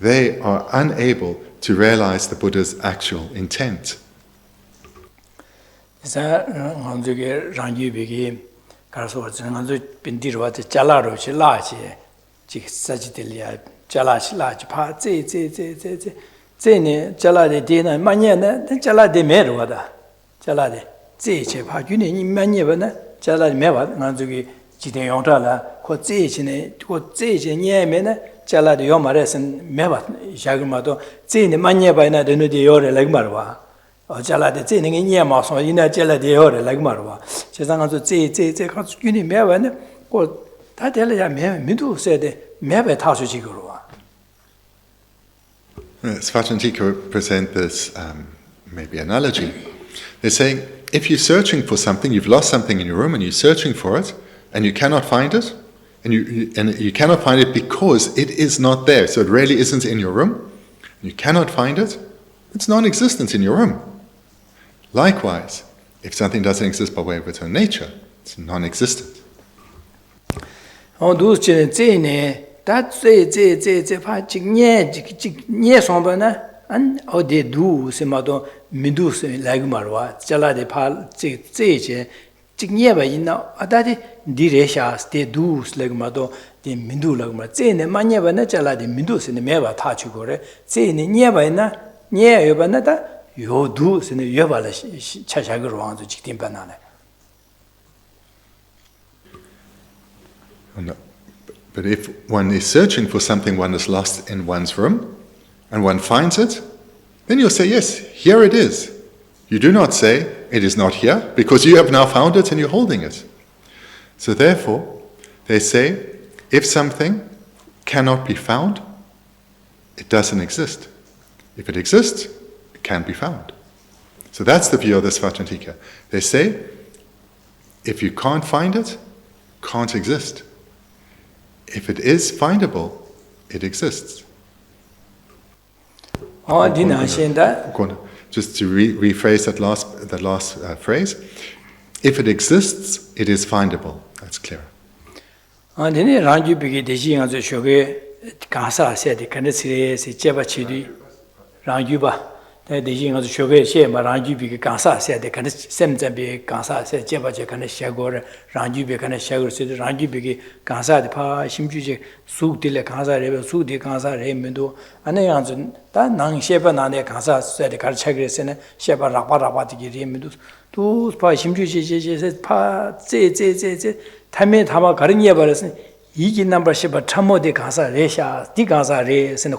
they are unable to realize the Buddha's actual intent. Chala de yomares and meva shagmato, zini mania by na de nudiore like marwa. Or Chala de zini in Yamas or in a Chala de ore like marwa. Chazanga to say, uni mevan, or Tatelia Midu said, Meva Tashikurua. Svatantika present this maybe analogy. They're saying, if you're searching for something, you've lost something in your room and you're searching for it, and you cannot find it, and you cannot find it because it is not there. So it really isn't in your room. You cannot find it. It's non-existent in your room. Likewise, if something doesn't exist by way of its own nature, it's non-existent. Diresha stay doos legmado the mindu lagma zene manyaba na chala the mindus in the meva tachugore zene nyeba na nye yobanata yo doos in the yovala chashagurwan to chitin banana. But if one is searching for something one has lost in one's room and one finds it, then you'll say, yes, here it is. You do not say, it is not here, because you have now found it and you're holding it. So therefore, they say, if something cannot be found, it doesn't exist. If it exists, it can be found. So that's the view of the Svatantika. They say, if you can't find it, can't exist. If it is findable, it exists. Just to rephrase that last phrase, if it exists, it is findable. That's clear. The Jing of the Sugar share, Maranjubi Kansa said the kind of Semzambi Kansa said Jebaja kind of Shagor, Ranjubi kind of Shagor said Ranjubi Kansa the Pa, Shimjuji, Suk de la Kansa, Suk de Kansa, Remindo, and they answered that Nang Sheban and the Kansa said the Karchagres and Sheba Rapati Remindus. Two Pa Shimjuji said Pa, Tame Tama Karinya Baras, Yiki number Sheba Tamo de Kansa, Resha, Di Kansa Res and the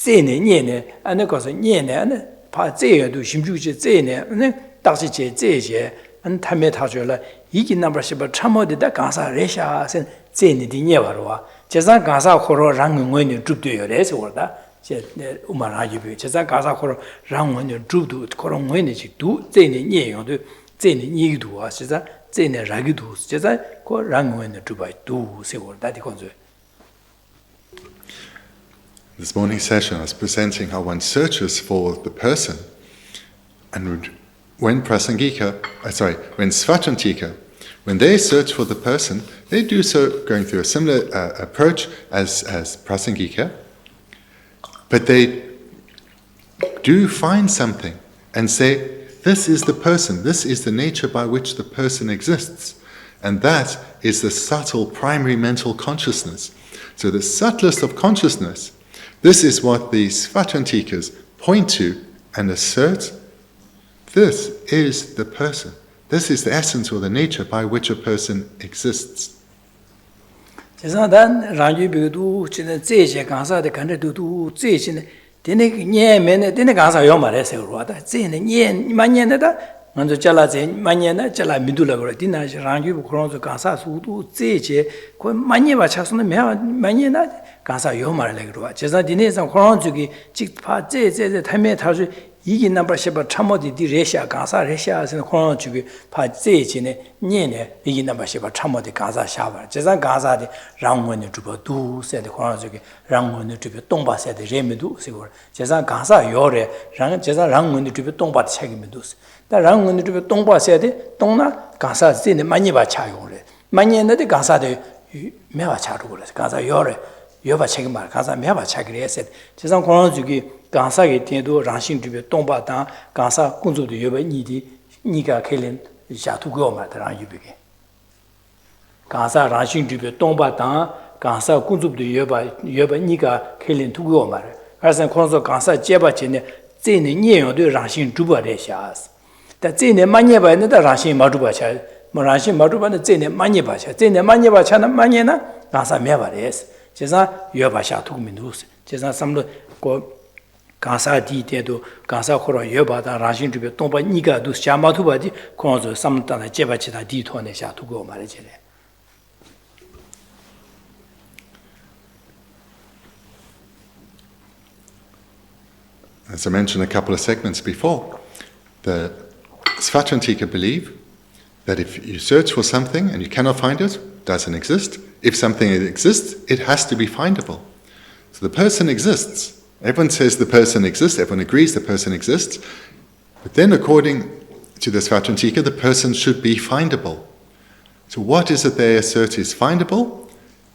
zene niene ane kosa niene ane pa zeye du shimjuji zene ane dakshi che zeye ane tame tajwe la yiki nambar shiba chamo de da gansa resha sen zene di nye warwa jezan gansa khoro rangi ngoyne drupdo yore se warda che umar hajibi jezan gansa khoro rangi ngoyne drupdo khoro ngoyne chik du zene nye yongdo zene nye du wa jezan zene ragi du jezan ko rangi ngoyne drupay du se warda di konzo. This morning's session I was presenting how one searches for the person, and when Svatantika, when they search for the person, they do so going through a similar approach as Prasangika, but they do find something and say, this is the person, this is the nature by which the person exists, and that is the subtle primary mental consciousness. So the subtlest of consciousness, this is what the Svatantikas point to and assert, this is the person, This is the essence or the nature by which a person exists. 제사단 랑주비도 진짜 제제 강사의 간데도 제진에 되네 녀면에 되네 강사요 말해서 그러다 제네 녀 만년에다 먼저 잘라제 만년에 잘라 미둘라 그래 디나 랑주비 그런 강사 수도 제제 그 만년에 차서는 만년에 강사요 말래 그러와 제사 디네서 그런 쪽이 직파 제제 타메 타주 이기 넘버 10 참모디 디레샤 강사 레샤스는 그런 쪽이 파 제진에 녀네 이기 넘버 10 참모디 강사 샤바 제사 강사디 랑원의 주버 두세데 그런 쪽이 랑원의 주버 동바세데 레메도 세고 제사 강사 요래 랑 제사 랑원의 주버 동바 책임도 다 랑원의 주버 동바세데 동나 강사 제네 많이 봐 차요래 많이 했는데 강사데 매와 차로 그래 강사 요래 여바 책임 말 강사 매와 차기를 했어 제사 그런 쪽이 강사의 때도 랑신주비 동바다 강사工作的 여바 니가 켈린 자투고 말다랑 유비게 강사 랑신주비 동바다 강사 工作的 여바 니가 켈린 투고 말 그래서 그래서 강사 제바진에 제네 내용도 랑신주바래 샤스 다 제네 많이 봐는데 랑신 마주바차 뭐 랑신 마주바는 제네 많이 봐차 제네 많이 봐차는 많이나 강사 매바래스 제사 여바샤 투고민도스 제사 삼로 고 강사 디데도 강사 코로 여바다 라신 주베 동바 니가도 샤마투바디 코노조 삼단에 제바치다 디토네 샤투고 말이지래. As I mentioned a couple of segments before, the Svatrantika believe that if you search for something and you cannot find it, it doesn't exist. If something exists, it has to be findable. So the person exists. Everyone says the person exists, everyone agrees the person exists, but then according to the Svatrantika, the person should be findable. So what is it they assert is findable?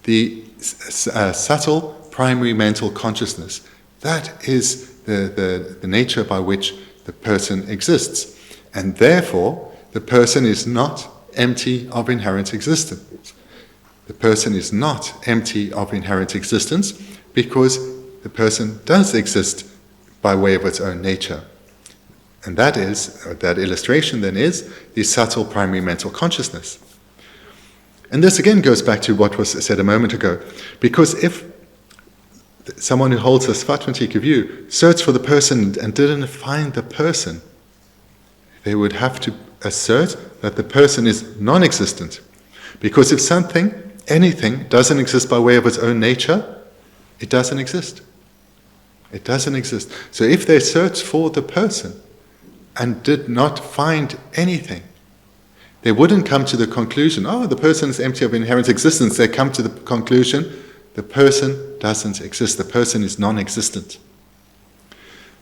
The subtle primary mental consciousness. That is the nature by which the person exists. And therefore, the person is not empty of inherent existence. The person is not empty of inherent existence because the person does exist by way of its own nature. And that illustration then is the subtle primary mental consciousness. And this again goes back to what was said a moment ago. Because if someone who holds a Svatrantika view searched for the person and didn't find the person, they would have to assert that the person is non-existent. Because if anything doesn't exist by way of its own nature, it doesn't exist. It doesn't exist. So if they searched for the person and did not find anything, they wouldn't come to the conclusion, the person is empty of inherent existence. They come to the conclusion, the person doesn't exist. The person is non-existent.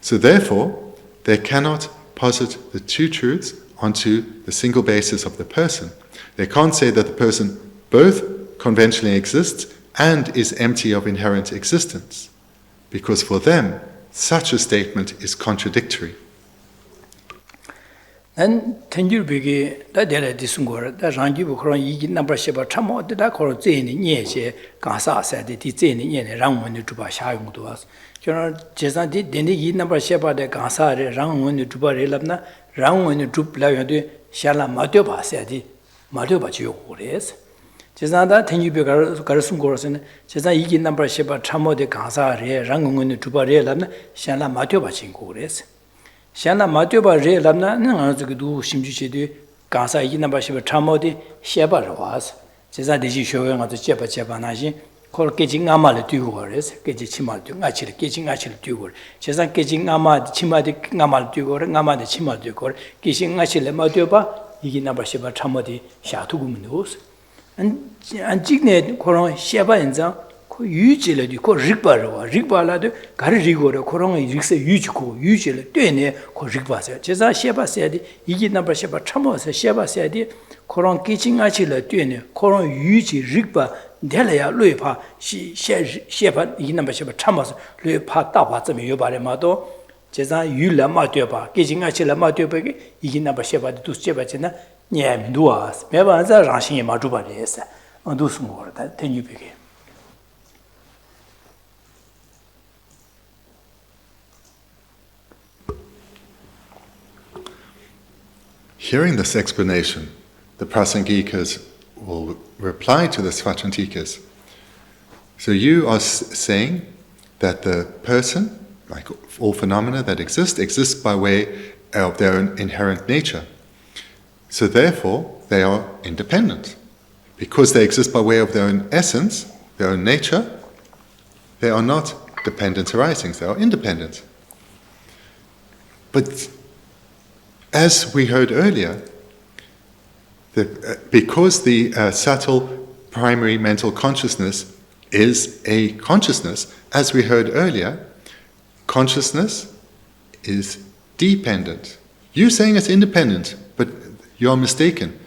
So therefore, they cannot posit the two truths onto the single basis of the person. They can't say that the person both conventionally exists and is empty of inherent existence. Because for them, such a statement is contradictory. 난 텐줄비게 다데레 디승고라 다 랑기부 그런 이기 넘버 10 참모다 그런 제니 녀제 가사사데 디제니 녀네 랑원의 주바 샤용도 와서 저는 제산디 데니 이 넘버 10데 가사레 랑원의 주바레 랍나 랑원의 주블라요데 샤라 마텨바세디 마텨바지요 그래서 제산다 텐줄비 가르슨 거로서는 제산 이기 넘버 10 참모데 가사레 랑원의 주바레 랍나 샤라 마텨바진 거 그래서 샤나 마텨바 레 랍나 나즈기도 심주치디 가사 이기 넘버 10 참모데 샤바로 와서 제산 디지 쇼용 아주 제바나시 그렇게 진아마를 뛰고 그래서 깨지 치마를 뛰고 아치를 깨진 아치를 뛰고 제산 깨진 아마 치마디 아마를 뛰고 아마데 치마를 뛰고 깨진 아치를 마텨바 이기 넘버 10 참모데 샤투구문도스 안 찍네 그런 샤바인자 그 유지를 그 릭바라도 가르리고로 그런 릭세 유지고 유지를 되네 그 릭바서 제가 샤바세디 이기 넘버 10 참모서 샤바세디 그런 끼징아치를 되네 그런 유지 릭바 델야 뢰파 샤바 이기 넘버 10 참모서 뢰파 따바 좀 요바레마도 제가 유라 마텨바 끼징아치를 마텨베게 이기 넘버 10도 두스제바지나 냠두아스 매반자 라신이 마주바레스 안두스고르다 텐유베게 hearing this explanation, the Prasangikas will reply to the Svatantikas. So you are saying that the person, like all phenomena that exist by way of their own inherent nature. So therefore, they are independent. Because they exist by way of their own essence, their own nature, they are not dependent arisings, they are independent. But as we heard earlier, because the subtle primary mental consciousness is a consciousness, as we heard earlier, consciousness is dependent. You're saying it's independent, but you're mistaken.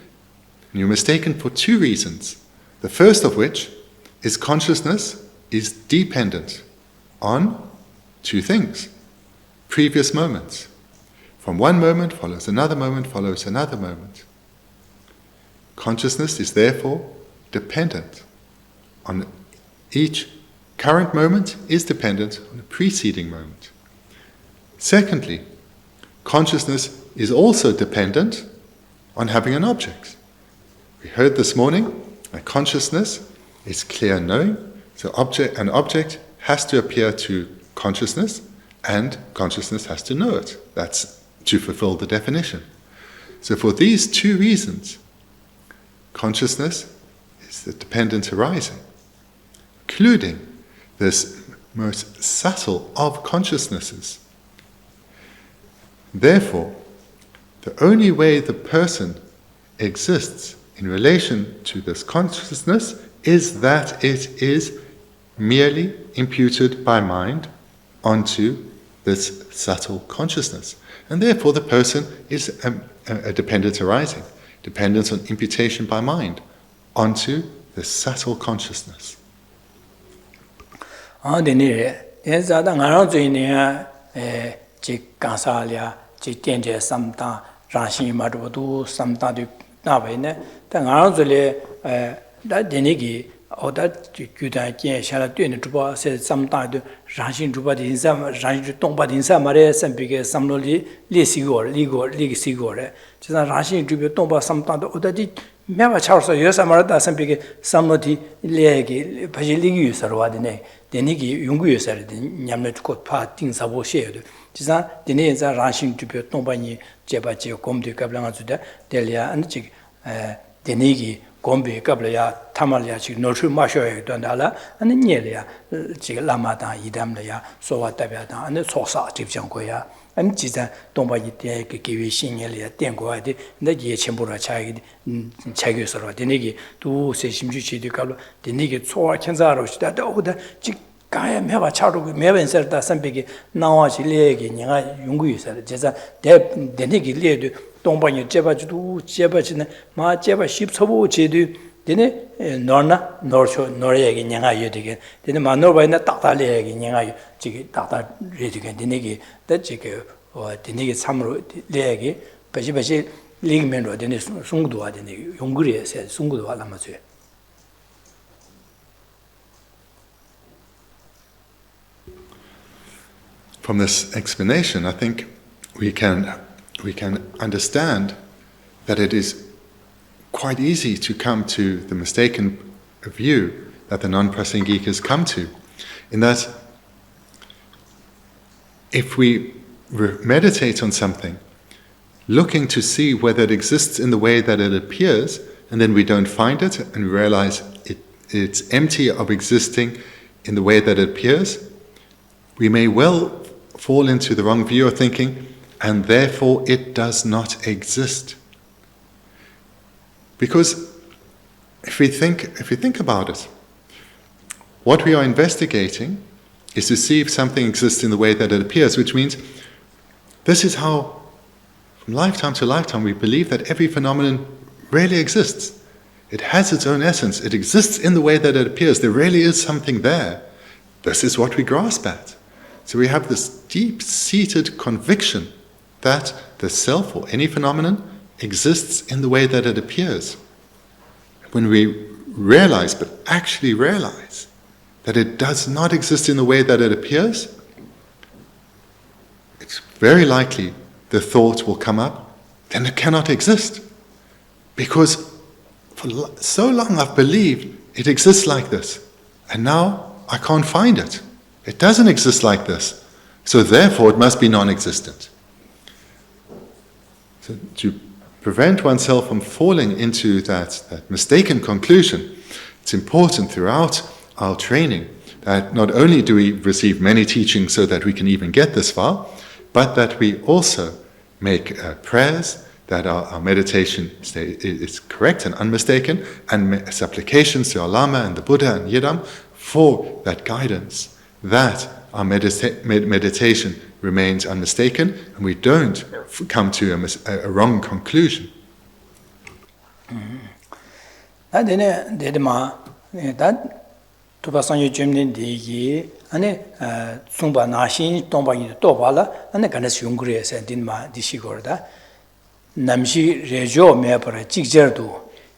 And you're mistaken for two reasons. The first of which is consciousness is dependent on two things. Previous moments. From one moment follows another moment, follows another moment. Consciousness is therefore dependent on each current moment is dependent on the preceding moment. Secondly, consciousness is also dependent on having an object. We heard this morning that consciousness is clear knowing, so an object has to appear to consciousness and consciousness has to know it. That's to fulfill the definition. So for these two reasons, consciousness is the dependent arising, including this most subtle of consciousnesses. Therefore, the only way the person exists in relation to this consciousness is that it is merely imputed by mind onto this subtle consciousness. And therefore the person is a dependent arising, dependent on imputation by mind onto the subtle consciousness. Oda Judan Jen Shala Dun Druba says sometime Ranshin Druba in some Ranshin Tomba in some Mare, some big Samnoli, Lisigor, Lisigore. Just a Ranshin Druba Tomba sometime Oda Meva Charles or Yosamarata, some big Samnoti, Legi, Pajiligu Sarwadine, Denigi, Yungu said, Yamlet could part things about shared. Just the names are Ranshin Druba Tombani, Jebachi, Comte Cablanga, Delia, and Chick Denigi. Gombe Gablaya, Tamalia, Notu Masho, Dondala, and Nielia, Lama, Idamlea, Soa Tabiata, and the Sosa, Tifjankoya, and Jita, Tomba Yite, Kiwi, Shingelia, Tengoadi, the Ye Chembura Chag, Chagusara, Denegi, two Seshimchi, the Gablo, the Nigit, Soa Kanzaro, that order, Chikaya, Meva Chardo, Mevan Serta, some big, now she leg in Yungu, Jeza, the Nigi led. 동반이 제바주도 제바지네 마 제바 십서부 제도 되네 너나 너초 너에게 냥아요 되게 되네 마노바이나 딱달에게 냥아요 지기 딱달 되게 되네기 되게 되네기 참으로 내게 바시바시 리그멘로 되네 송도와 되네 용그리에서 송도와 남아줘. From this explanation, I think we can understand that it is quite easy to come to the mistaken view that the non-prasangikas come to, in that if we meditate on something, looking to see whether it exists in the way that it appears, and then we don't find it, and we realize it's empty of existing in the way that it appears, we may well fall into the wrong view of thinking, and therefore it does not exist. Because if we think about it, what we are investigating is to see if something exists in the way that it appears, which means this is how, from lifetime to lifetime, we believe that every phenomenon really exists. It has its own essence. It exists in the way that it appears. There really is something there. This is what we grasp at. So we have this deep-seated conviction that the self or any phenomenon exists in the way that it appears. When we realize, but actually realize, that it does not exist in the way that it appears, it's very likely the thought will come up, then it cannot exist. Because for so long I've believed it exists like this, and now I can't find it. It doesn't exist like this, so therefore it must be non-existent. So to prevent oneself from falling into that mistaken conclusion, it's important throughout our training that not only do we receive many teachings so that we can even get this far, but that we also make prayers, that our meditation is correct and unmistaken, and supplications to our Lama and the Buddha and Yidam for that guidance, that our meditation remains unmistaken and we don't come to a wrong conclusion. Namshi rejo me para chikjerdu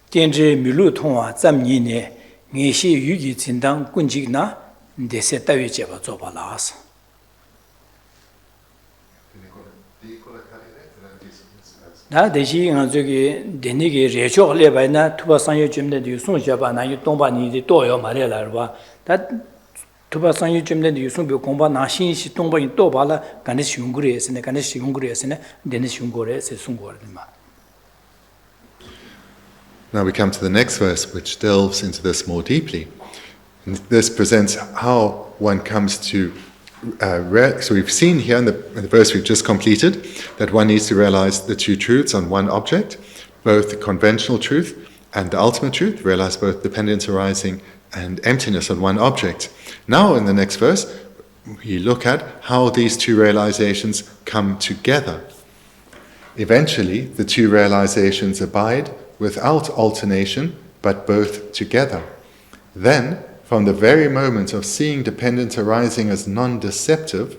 tenje milu thongwa zamni ne ngeshi yugi tsindang kunjik na dese tawe cheba zoba las. Da deshi nga zogi denigi rejo leba na tuba sangyo jumde de yusung jaba na yu tongba ni de toyo mare la rwa. Da tuba sangyo jumde de yusung be gongba na shin shi tongba ni to bala gane shungure esene gane shungure esene dene shungore se sungore ma. Now we come to the next verse, which delves into this more deeply. And this presents how one comes to so we've seen here in the verse we've just completed that one needs to realize the two truths on one object, both the conventional truth and the ultimate truth, realize both dependence arising and emptiness on one object. Now in the next verse, we look at how these two realizations come together. Eventually, the two realizations abide without alternation, but both together. Then, from the very moment of seeing dependence arising as non-deceptive,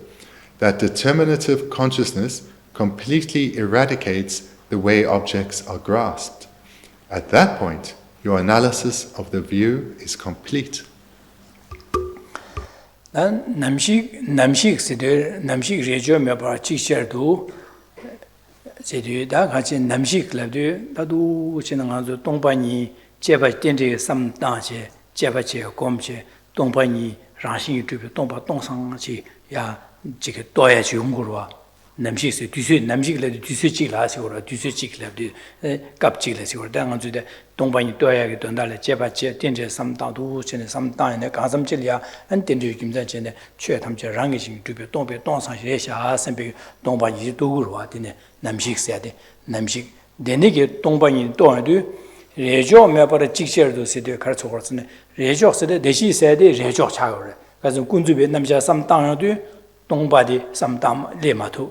that determinative consciousness completely eradicates the way objects are grasped. At that point, your analysis of the view is complete. Namshik rejo me para chikjerdu 제디 다 같이 남식라도 다도 지나가서 동반이 제바 된데 삼다제 제바제 검제 동반이 라신 유튜브 동바 동상지 야 지게 또야지 용거로 남식스 뒤수 남식라도 뒤수지라시고라 뒤수지라도 갑지라시고라 당한주데 동반이 또야게 돈달래 제바제 된데 삼다도 전에 삼다에 가슴질이야 안 된데 김자전에 최탐제 랑이신 유튜브 동배 동상시에샤 선배 동반이 도구로 왔더니 남식 써야 돼. 남식 내내게 동방이 또한도 레조 매버를 직설도 세대 가르쳐 버렸네. 레조 세대 대시 써야 돼. 레조 차거래. 그래서 군주배 남자 삼당도 동바디 삼당 레마토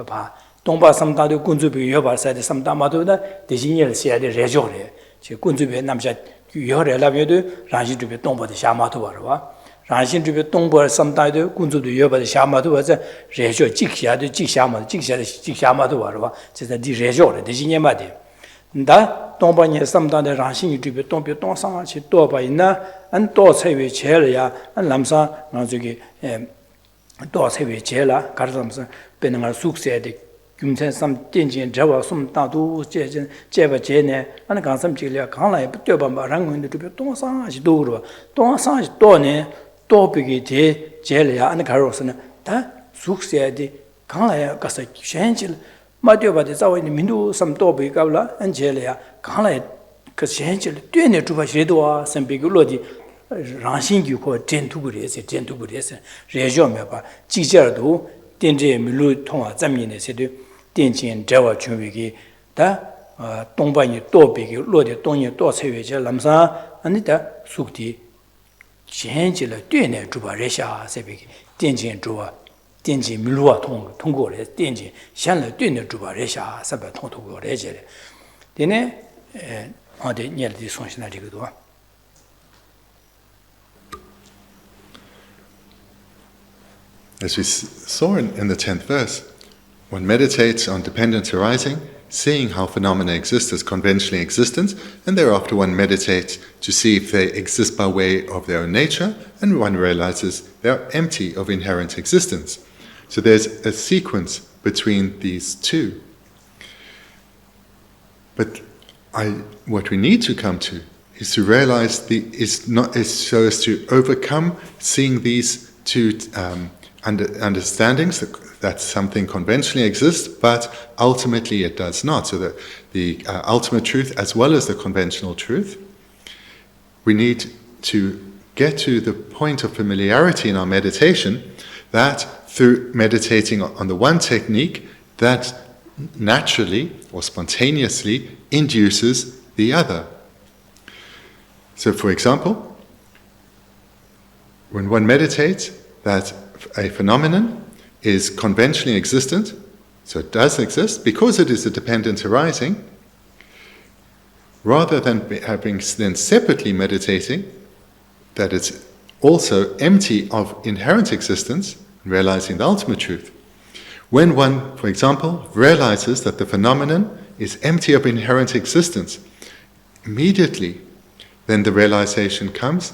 봐. 동바 삼당도 군주배 여발 써야 돼. 삼당마도다 대신을 써야 돼. 레조래. 제 군주배 남자 여래라면도 라시주배 동바디 샤마토 봐라. 라신주배 동벌 삼다도 군주도 여바도 샤마도 와서 레조 직샤도 직샤마도 직샤도 직샤마도 와라. 진짜 디 레조래 대신에마디. 나 동반에 삼다의 라신주배 동배 동상아치 또바 있나 안 또세외 제려야 안 남사 나저기 또세외 제라 가르면서 배능을 숙세에 금천 삼 땡진 저와 숨다도 제바제네 안 강삼지려 강라에 붙여봐 말한군데 주배 동상아치 도로 동상아치 또네 또비게 제 제려야 안 가로서는 다 숙세에 강라에 가서 현실 마디오바데 자원이 민도 삼도비 가블라 안 제려야 강라에 그 현실 뛰네 주바시도와 선비글로디 랑신규고 젠투그리에서 레조메바 지저도 덴제 밀루 통화 잠민에서도 덴진 저와 준비기 다 동반이 또비기 로디 동이 또 세외제 남사 아니다 숙디 현실을 뛰네 주바레샤 세비기 덴진 주와 덴진 밀루와 통고래 덴진 현을 뛰네 주바레샤 사바 통통고래제 되네 어디 녀들이 손신하지거든. As we saw in the 10th verse, one meditates on dependence arising, seeing how phenomena exist as conventionally existent, and thereafter one meditates to see if they exist by way of their own nature, and one realizes they are empty of inherent existence. So there's a sequence between these two. But what we need to come to is to realize is so as to overcome seeing these two understandings that something conventionally exists, but ultimately it does not. So the ultimate truth as well as the conventional truth. We need to get to the point of familiarity in our meditation that through meditating on the one technique, that naturally or spontaneously induces the other. So for example, when one meditates that a phenomenon is conventionally existent, so it does exist, because it is a dependent arising, rather than having then separately meditating that it's also empty of inherent existence, realizing the ultimate truth. When one, for example, realizes that the phenomenon is empty of inherent existence, immediately then the realization comes,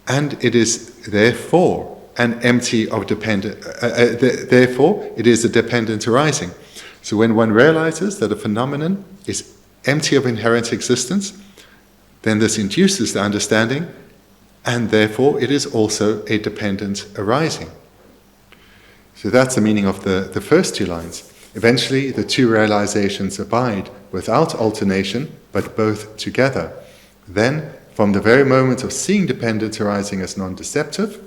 and it is therefore an empty of therefore it is a dependent arising. So when one realizes that a phenomenon is empty of inherent existence, then this induces the understanding, and therefore it is also a dependent arising. So that's the meaning of the first two lines. Eventually the two realizations abide without alternation, but both together. Then, from the very moment of seeing dependent arising as non-deceptive,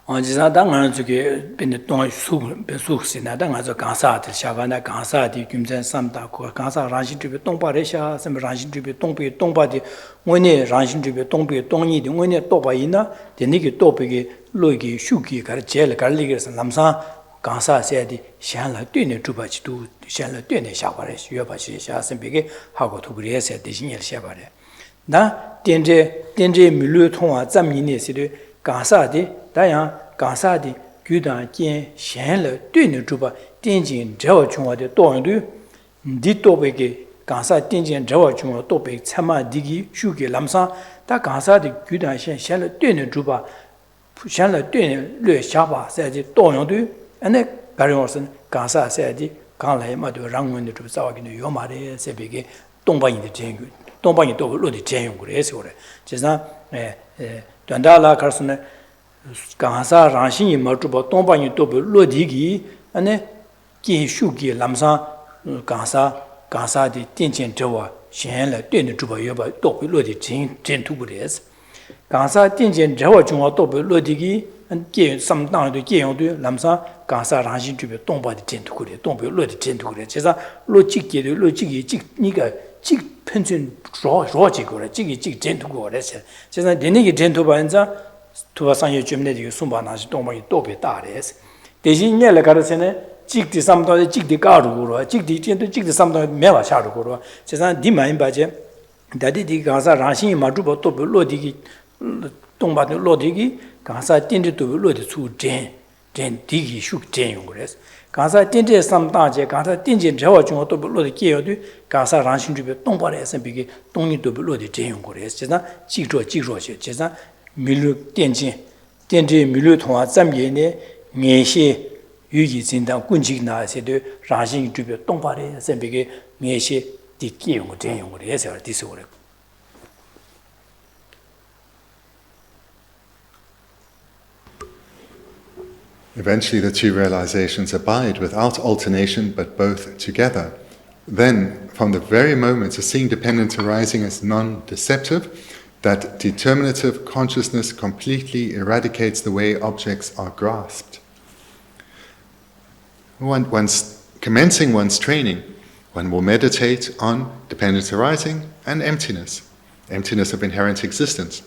Onjisa da ngana zuke bin tong su sina da ngana gansa de shavana gansa di gyumzen samda ko gansa ranjin de tongpa re sha sem ranjin de tongpa di ngone ranjin de tongpe tongni de ngone toba ina de ni ge tobe ge logi shugi gar jel gar li ge lamsa gansa se di shan la de ne tuba chi du shan la de ne sha ba re yue ba chi sha sem be ge ha go tu ge se de jin ye sha ba re na denje milu tongwa zam yin ne se de gansa di 다양 강사디 규단 见显了对你主吧电竞这种的多的你多被给강사电竞这种多被参嘛的数给南上但강사的규단显了对你主吧显了对你略下吧在的多用的那个人是강사在的刚来嘛就让我们就找给你有嘛的这边给东北人的监狱东北人都落的监狱过来是过来就像短大了开始呢강사 랑신이 마주보 동방이 또 로디기 안에 기슈기 람사 강사디 땡전 저와 현래 되는 주보 여바 또 로디 진투부레스 강사 땡전 저와 중앙 또 로디기 게 삼당도 게용도 람사 강사 랑신 주보 동바디 진투구레 동부 로디 진투구레 제가 로직기도 로직이 니가 직 편전 로직거래 직이 진투구레스 제가 내내기 진투반자 투바상의 점내지 숨바나시 동방이 또배 다래스 대신에 가르세네 직디 삼도의 직디 가루고로 직디 진도 직디 삼도의 매와 샤루고로 세상 디마인 바제 다디디 가사 라신이 마주보 또 로디기 동바의 로디기 가사 딘디도 로디 수젠 디기 슈젠 그래서 가사 딘디 삼다제 가사 딘지 저와 중도 로디 게요도 가사 라신 주베 동바에서 비기 동니도 로디 젠 그래서 세상 직조시 세상 밀루 땡진 밀루 통화 잠예네 녜시 유기 진단 군직 나세도 라신 주변 동바래 선비게 녜시 디기용 대용을 해서 디스고래 Eventually the two realizations abide without alternation but both together. Then, from the very moment of seeing dependence arising as non-deceptive, that determinative consciousness completely eradicates the way objects are grasped. Once commencing one's training, one will meditate on dependence arising and emptiness of inherent existence.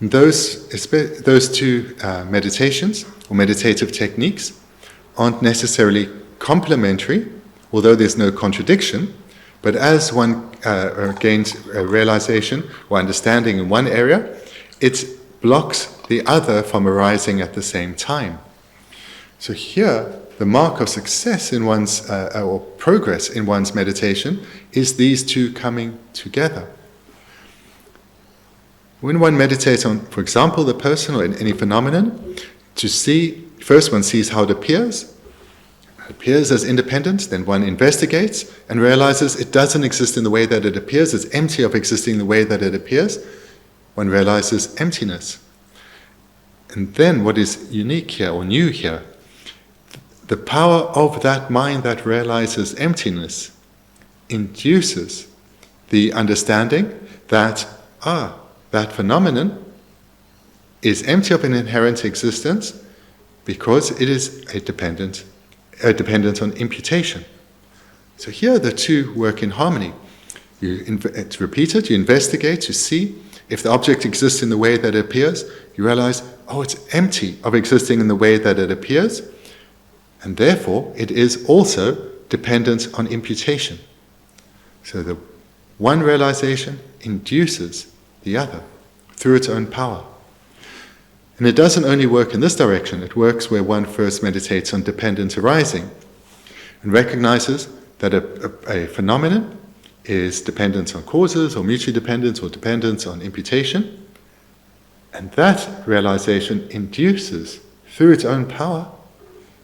Those two meditations or meditative techniques aren't necessarily complementary, although there's no contradiction, but as one gains a realization or understanding in one area, it blocks the other from arising at the same time. So here, the mark of success in one's or progress in one's meditation is these two coming together. When one meditates on, for example, the person or any phenomenon, first one sees how it appears, appears as independent, then one investigates and realizes it doesn't exist in the way that it appears, it's empty of existing in the way that it appears. One realizes emptiness. And then what is unique here, or new here, the power of that mind that realizes emptiness induces the understanding that, that phenomenon is empty of an inherent existence because it is a dependent on imputation. So here the two work in harmony. It's repeated, you investigate, you see if the object exists in the way that it appears, you realize, it's empty of existing in the way that it appears, and therefore it is also dependent on imputation. So the one realization induces the other through its own power. And it doesn't only work in this direction, it works where one first meditates on dependent arising and recognizes that a phenomenon is dependent on causes, or mutually dependent, or dependent on imputation. And that realization induces, through its own power,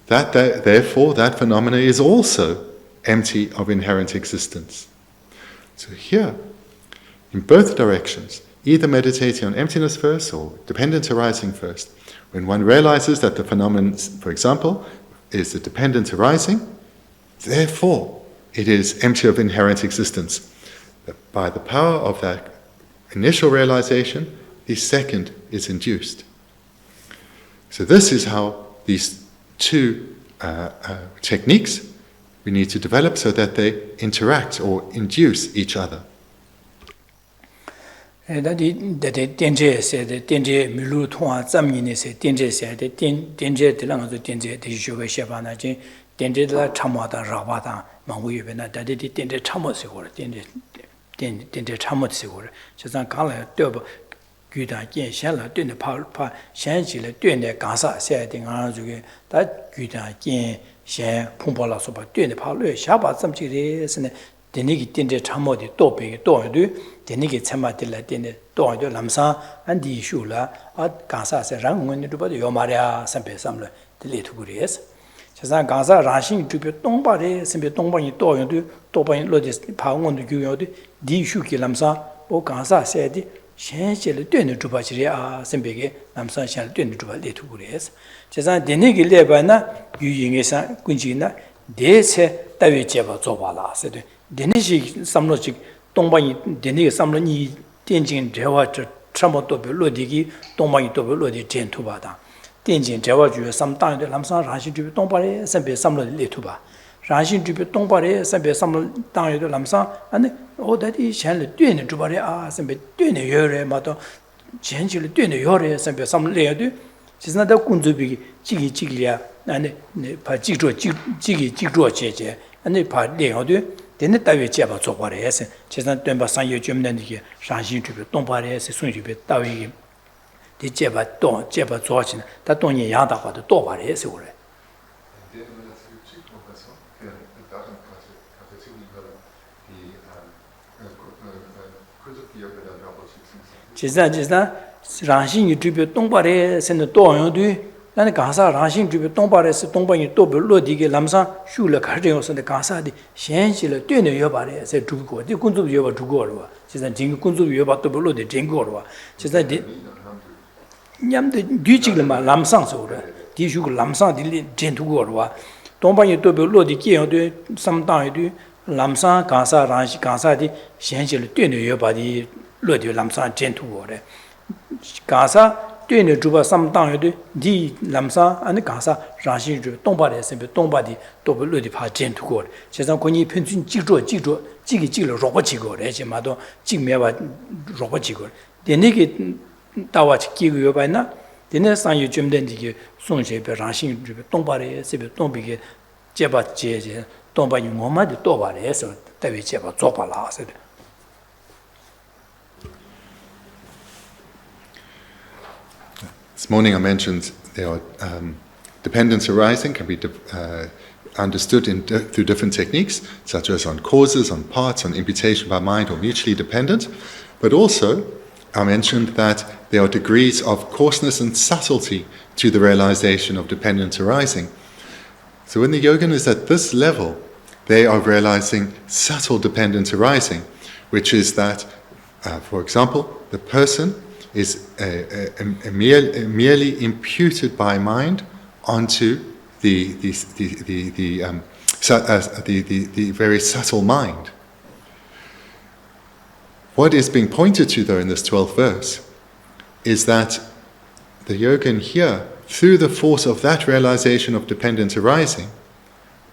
that therefore that phenomena is also empty of inherent existence. So here, in both directions, either meditating on emptiness first or dependent arising first, when one realizes that the phenomenon, for example, is the dependent arising, therefore it is empty of inherent existence. By the power of that initial realization, the second is induced. So this is how these two techniques we need to develop so that they interact or induce each other. Tenje said, Tenje Milu Tua Zamini said, Tenje said, Tenje Delango, Tenje, the Shuba Shabana, Tenje la Chamata Rabata, Manguyana, that it Tenje Chamosigur, Tenje Chamosigur, Chazan Kala, Durba, Guda, Yen Shella, doing the power, Shanchilla, doing the Gaza, said in Anzuge, that Guda, Yen, Shan, Pumpola Sopa, doing the power, Shabbat, some chilies, and the Niki Tenje Chamodi, Topi, Dodu. Denigi Tsamatilla Dine Dojo Lamsa and the Shula at Gaza Rangun to Body Yomaria Sampe Samla, the little Gurias. Chazan Gaza rushing to be Dongbari, Simpe Dongbani Doyo, Toban Lodis, Pawan to Guyodi, Di Shuki Lamsa, O Gaza said, Shanshel Dune to Bachiria, Sembege, Lamsa shall dune to little Gurias. Chazan Denigi Lebana, Yingesa, Gunjina, they say Davicheva Zobala, said Denishi Samlogic. 동방이 되는 삼론이 된진 대화 참모도 별로디기 동방이 또 별로디 전투바다 된진 대화 주요 삼당의 남상 라신 주요 동방의 선배 삼론 레투바 라신 주요 동방의 선배 삼론 당의 남상 아니 어디디 샬 되는 주바리 선배 되는 요래 마도 전지를 되는 요래 선배 삼론 레도 지나다 군주비 지기지기야 아니 바 지조 지기지조 제제 아니 바 레어도 Then the Java Zopares, Chesan Dumba San Yumnandi, Shanshi to be Dompares, soon to be Tawi, the Java Don, Java Zorchin, that Donya Yada, the Dopares. Chesan, Ranshin to be Dompares and the Doyon. And Gaza rushing to be Tombares, Tombani Tobo, Lodi, Lamsa, Shula Cardios and the Gaza, the Shanshilla, Tuna Yobare, said to go, the Kunzu Yoba to Gorwa, she's a Jingu Kunzu Yoba to Bolo, the Jingorwa. She's a Yam the Dujilama Lamsans order, Dishu Lamsan, the Gentugorwa, Tombani Tobo, Lodi, Kio, sometime do Lamsa, Gaza, Ranch, Gaza, the Shanshilla, Tuna Yoba, the Lodi Lamsan, Gentugore. Gaza. 对呢，主把三当有的地南沙，安那干啥？让些就东巴的，是不东巴的都不落地怕捡土过的。现在关于平均记住，这个了，弱几个，而且嘛都几面吧弱几个。但那个到我去几个月吧呢？但那上有专门的个送些别让些就东巴的，是不东边个结巴结东巴用我们的多巴的，是特别结巴做巴拉似的。 This morning I mentioned there are dependence arising can be understood through different techniques, such as on causes, on parts, on imputation by mind, or mutually dependent. But also, I mentioned that there are degrees of coarseness and subtlety to the realization of dependence arising. So when the yogin is at this level, they are realizing subtle dependence arising, which is that, for example, the person is merely imputed by mind onto the very subtle mind. What is being pointed to, though, in this 12th verse is that the yogin here, through the force of that realization of dependence arising,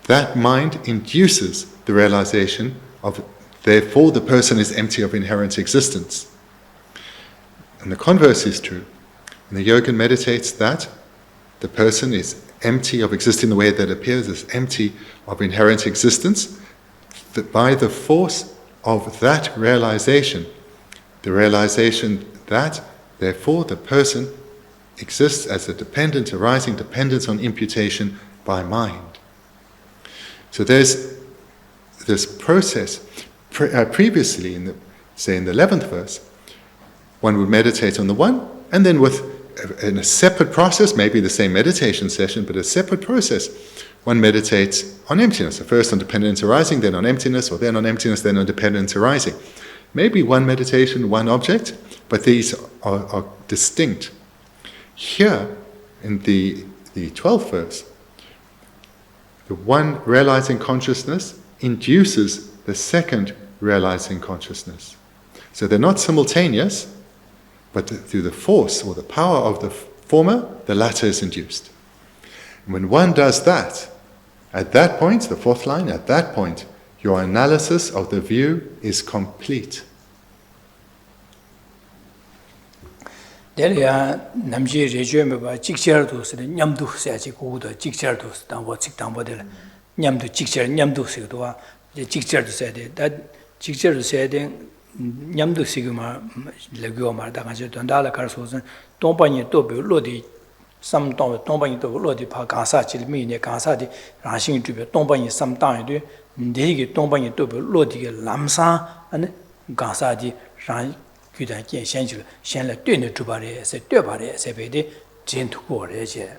that mind induces the realization of, therefore, the person is empty of inherent existence. And the converse is true. When the yogin meditates that the person is empty of existing the way that appears, is empty of inherent existence, that by the force of that realization, the realization that, therefore, the person exists as a dependent arising dependence on imputation by mind. So there's this process. Previously, in the 11th verse, one would meditate on the one, and then in a separate process, maybe the same meditation session, but a separate process, one meditates on emptiness. So first on dependence arising, then on emptiness, or then on emptiness, then on dependence arising. Maybe one meditation, one object, but these are distinct. Here, in the 12th verse, the one realizing consciousness induces the second realizing consciousness. So they're not simultaneous, but through the force or the power of the former, the latter is induced. And when one does that, at that point, the fourth line, at that point, your analysis of the view is complete. Delia namji rejome ba jikcher do se nyamdu se ji gu de jikcher do dan wo jik dan bo de nyamdu jikcher nyamdu se do wa jikcher do se de da jikcher do se de nyamdu se gu ma le gu ma da ga je don da la kar so sen dong ban yi do bi lo di sam dong ban yi do lo di pa ga sa ji mi ne ga sa di ra xin ju bi dong ban yi sam dang yi de de ge dong ban yi do bi lo di ge lam sa an ga sa di ra 규단 현실 현래 되는 주발에서 되발에서 배대 진투고래제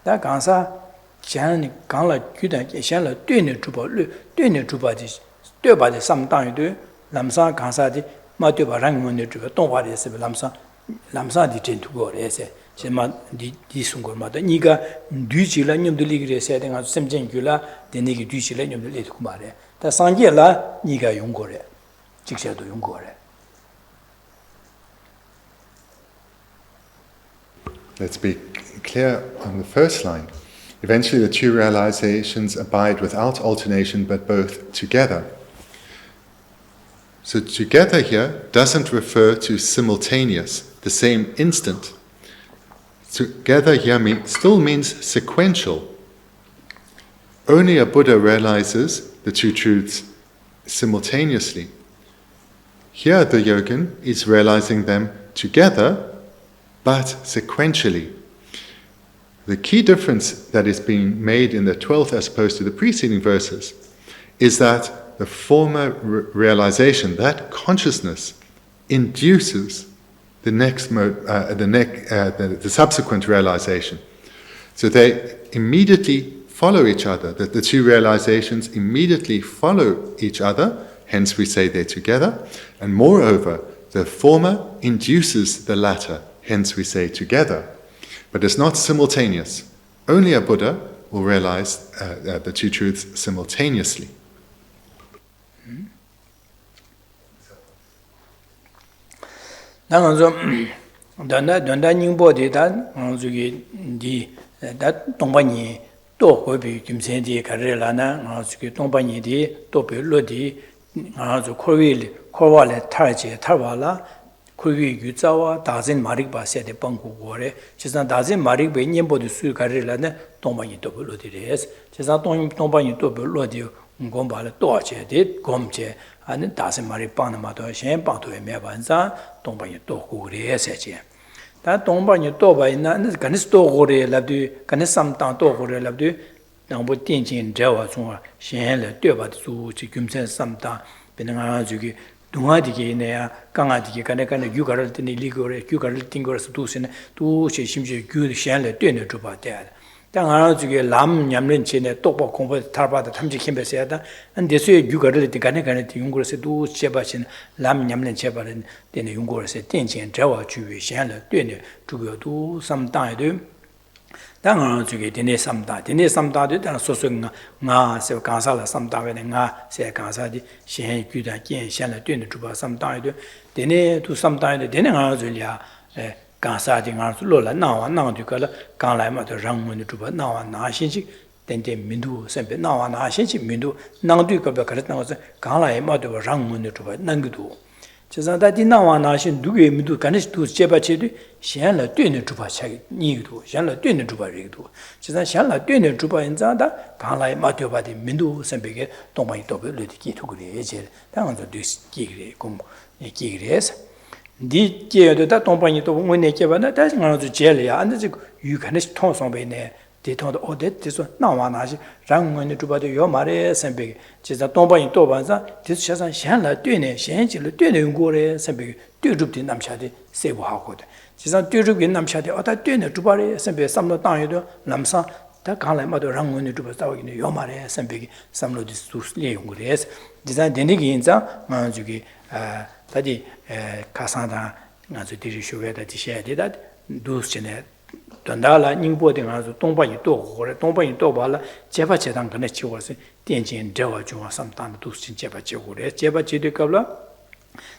다 강사 전 강라 규단 현래 되는 주발을 되는 주바지 되바지 상당히도 남사 강사디 마되바랑 문제 주가 동화에서 남사디 진투고래서 제마 디 순고마다 니가 뒤지라 님들이 그래서 내가 샘쟁규라 되는 뒤지라 님들이 그 말에 다 상계라 니가 용고래 직세도 용고래. Let's be clear on the first line. Eventually the two realizations abide without alternation but both together. So together here doesn't refer to simultaneous, the same instant. Together here still means sequential. Only a Buddha realizes the two truths simultaneously. Here the yogin is realizing them together but sequentially. The key difference that is being made in the 12th as opposed to the preceding verses is that the former realization, that consciousness, induces the subsequent realization. So they immediately follow each other, that the two realizations immediately follow each other, hence we say they're together, and moreover, the former induces the latter, hence we say together. But it's not simultaneous. Only a Buddha will realize the two truths simultaneously. kuwi yuzawa dazin marikba sede bangu gore chisan dazin marikbe nyembo de su garela ne tongbanyi to lo de res chisan tongbanyi to lo de ngomba le to che de gomche an dazin marik pan ma to shen pa to me ban sa tongbanyi to ku re se che da tongbanyi to ba na kan sto gore la de kan sam tang to gore la de nang bo tin jin jawa chung shen le de ba su chi gyumsen sam ta benanga jugi 동아디게 내야 강아디게 간에 유가를 뜨니 리고래 유가를 띵거서 두시네 두시 심지 규 샹래 되는 주바대 당하나 주게 람 냠는 전에 똑바 공부 탈바다 탐지 캠베스야다 안 대수에 유거를 간에 연구를서도 제바신 람 냠는 제바는 되는 연구를서 된진 저와 주위 현을 되는 주거도 삼다에도 당하나 주게 되네 삼다도 당 소소가 나세 간사라 삼다에는 나세 간사디 신 규다 kiến 현을 되는 주바 삼다에도 되네 두 삼다에도 되는 하나 줄이야 간사디 가서 로라 나와 나도가라 간라이마도 랑문이 주바 나와 나신식 덴데 민두 셈베 나와 나신식 민두 나도가베 그랬나서 간라이마도 랑문이 주바 난기도 제자다디 나와 나신 누구의 민두 간에도 제바체도 현라 되는 주바 차기 니도 현라 되는 주바리도 제자 현라 되는 주바 인자다 간라이마도 바디 민두 셈베게 동방이 도벨르디 투그리에제 당한도 디스기그레 공 기그레스 디 제도다 동방이 또 원내 개발나 다시 가서 제리야 안데 유간에서 통성배네 대통도 어데서 나와나시 장문의 주바도 요 말에 선배 제가 동방이 또 반사 디스샤산 현라 되네 현실로 되는 거래 선배 뒤줍디 남샤디 세부하고도 제가 뒤줍기 남샤디 어다 되네 주바래 선배 삼로 땅에도 남사 다 간라마도 장문의 주바 싸우기는 요 말에 선배 삼로디 수스리 용거래서 제가 되니기 인자 만주기 다디 가상다 아주 디리쇼에다 디셔야되다 두스네 단달라 닝보데 가서 동방이 또 그래 동방이 또 발라 제바제당 근에 치워서 된진 저와 중앙 삼단 두스 제바제 그래 제바제도 qabla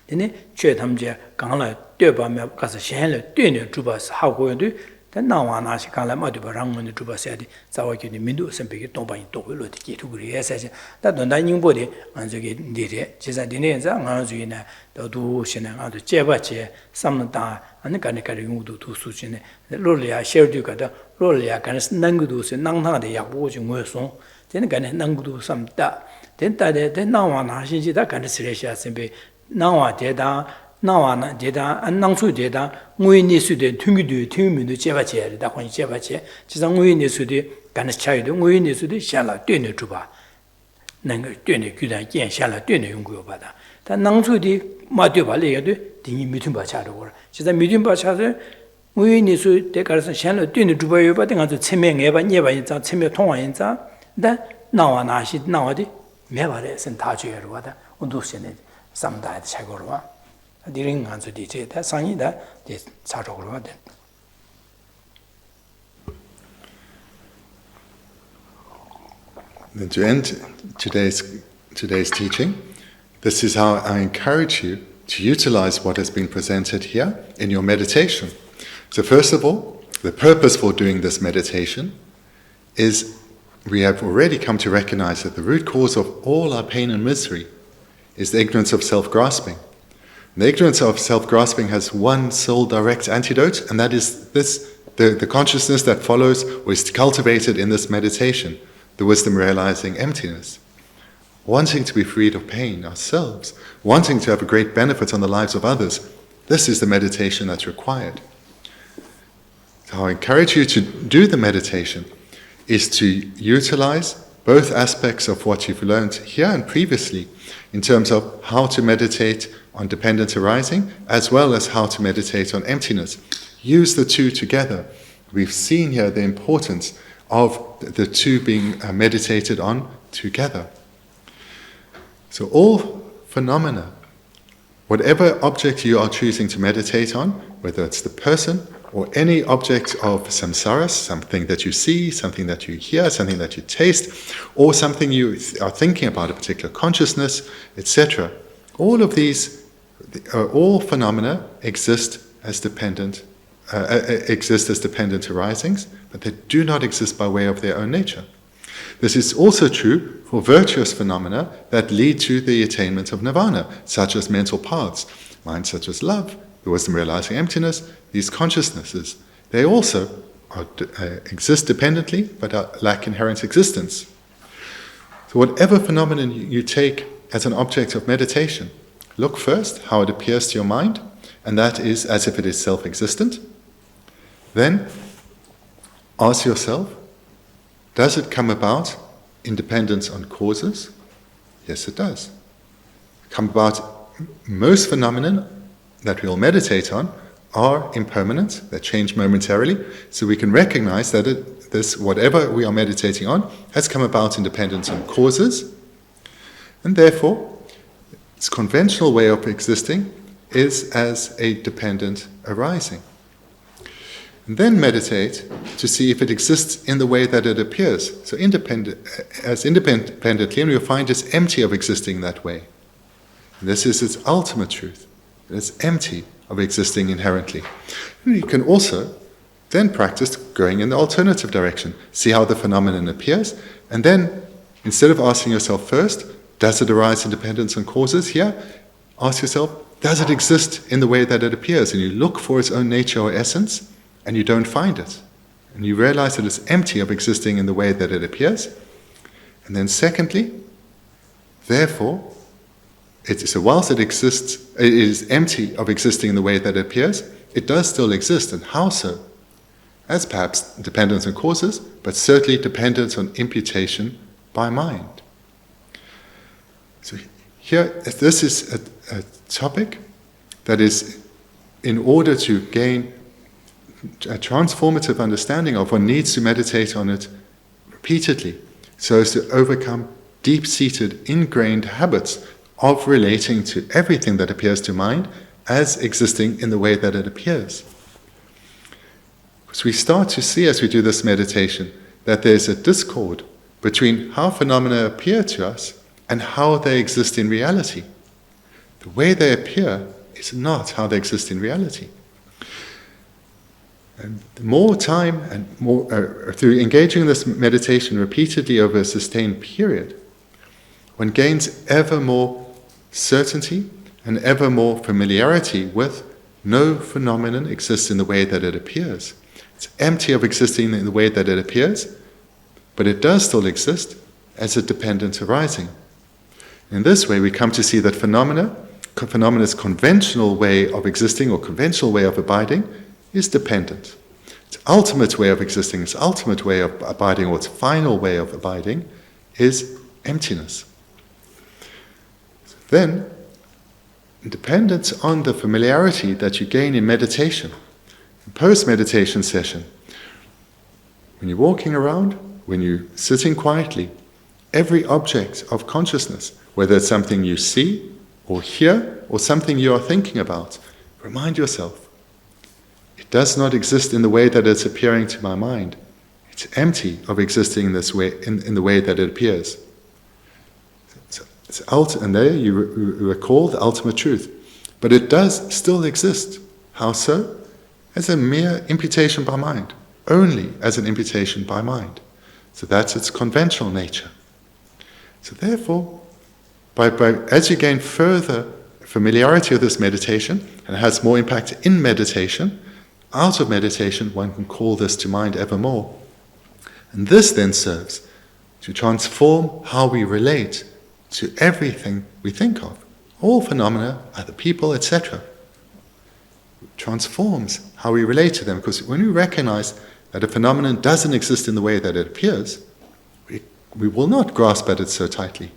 되네 최담제 강라 떼바면 가서 현을 떼는 주바스 하고도 나와나시 간라마도 바랑문의 주바세디 자와기니 민두 선배기 동방이 또 걸로디 기투그리 해서지 다donda 닝보데 안저기 니레 제자디네자 안저기나 도두 신은 아주 제바제 삼는다 아니 간에까지 용도 두수진에 롤리아 셰르디가다 롤리아 간스 난구도스 낭나데 약보지 뭐서 되는 간에 난구도 삼다 된다데 나와나신지다 간스레시아 선배 나와데다 나와나 제다 안낭수 제다 무인니수데 퉁기도 퉁미도 제바제다 관이 제바제 지상 무인니수데 간스 차이도 무인니수데 샤라 되네 주바能够对你居然见下来对你用过吧但能出的嘛对吧那个定义没听把下的过现在没听把下的我你说这个是下来对你主要把这个前面也把你把一张前面通完一张但那我那些那我的没法的是他觉得的我都现在上大的才过了吧敌人看出的这他生意的的差着了的Then to end today's teaching, this is how I encourage you to utilize what has been presented here in your meditation. So first of all, the purpose for doing this meditation is we have already come to recognize that the root cause of all our pain and misery is the ignorance of self-grasping. The ignorance of self-grasping has one sole direct antidote, and that is the consciousness that follows or is cultivated in this meditation. The wisdom realizing emptiness, wanting to be freed of pain ourselves, wanting to have a great benefit on the lives of others. This is the meditation that's required. So I encourage you to do the meditation is to utilize both aspects of what you've learned here and previously in terms of how to meditate on dependent arising as well as how to meditate on emptiness. Use the two together. We've seen here the importance of the two being meditated on together. So all phenomena, whatever object you are choosing to meditate on, whether it's the person or any object of samsara, something that you see, something that you hear, something that you taste, or something you are thinking about, a particular consciousness, etc. All of these, all phenomena exist as dependent arisings, but they do not exist by way of their own nature. This is also true for virtuous phenomena that lead to the attainment of nirvana, such as mental paths, minds such as love, the wisdom realizing emptiness, these consciousnesses. They also exist dependently, but lack inherent existence. So whatever phenomenon you take as an object of meditation, look first how it appears to your mind, and that is as if it is self-existent. Then ask yourself, does it come about in dependence on causes? Yes, it does. Come about, most phenomena that we'll meditate on are impermanent, they change momentarily, so we can recognize that this, whatever we are meditating on, has come about in dependence on causes, and therefore its conventional way of existing is as a dependent arising. And then meditate to see if it exists in the way that it appears. So independently, and you'll find it's empty of existing that way. And this is its ultimate truth. It's empty of existing inherently. And you can also then practice going in the alternative direction. See how the phenomenon appears, and then, instead of asking yourself first, does it arise in dependence on causes? Here, ask yourself, does it exist in the way that it appears? And you look for its own nature or essence, and you don't find it. And you realize that it's empty of existing in the way that it appears. And then secondly, therefore, whilst it exists, it is empty of existing in the way that it appears, it does still exist. And how so? As perhaps dependence on causes, but certainly dependence on imputation by mind. So here, this is a topic that is, in order to gain a transformative understanding of, one needs to meditate on it repeatedly, so as to overcome deep-seated, ingrained habits of relating to everything that appears to mind as existing in the way that it appears. Because we start to see, as we do this meditation, that there's a discord between how phenomena appear to us and how they exist in reality. The way they appear is not how they exist in reality. And the more time and more through engaging in this meditation repeatedly over a sustained period, one gains ever more certainty and ever more familiarity with no phenomenon exists in the way that it appears. It's empty of existing in the way that it appears, but it does still exist as a dependent arising. In this way, we come to see that phenomena's conventional way of existing or conventional way of abiding is dependent. Its ultimate way of existing, its ultimate way of abiding, or its final way of abiding is emptiness. Then, in dependence on the familiarity that you gain in meditation, in post-meditation session, when you're walking around, when you're sitting quietly, every object of consciousness, whether it's something you see or hear or something you are thinking about, remind yourself, it does not exist in the way that it's appearing to my mind. It's empty of existing in this way, in the way that it appears. And there you recall the ultimate truth. But it does still exist. How so? As a mere imputation by mind. Only as an imputation by mind. So that's its conventional nature. So therefore, as you gain further familiarity with this meditation, and it has more impact in meditation, out of meditation one can call this to mind evermore. And this then serves to transform how we relate to everything we think of. All phenomena, other people, etc. Transforms how we relate to them, because when we recognize that a phenomenon doesn't exist in the way that it appears, we will not grasp at it so tightly.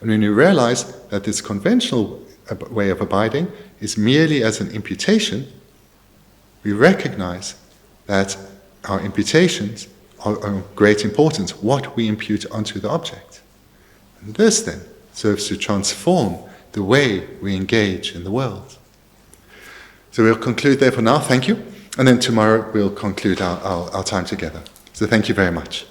And when you realize that this conventional way of abiding is merely as an imputation, we recognize that our imputations are of great importance, what we impute onto the object. And this then serves to transform the way we engage in the world. So we'll conclude there for now, thank you. And then tomorrow we'll conclude our time together. So thank you very much.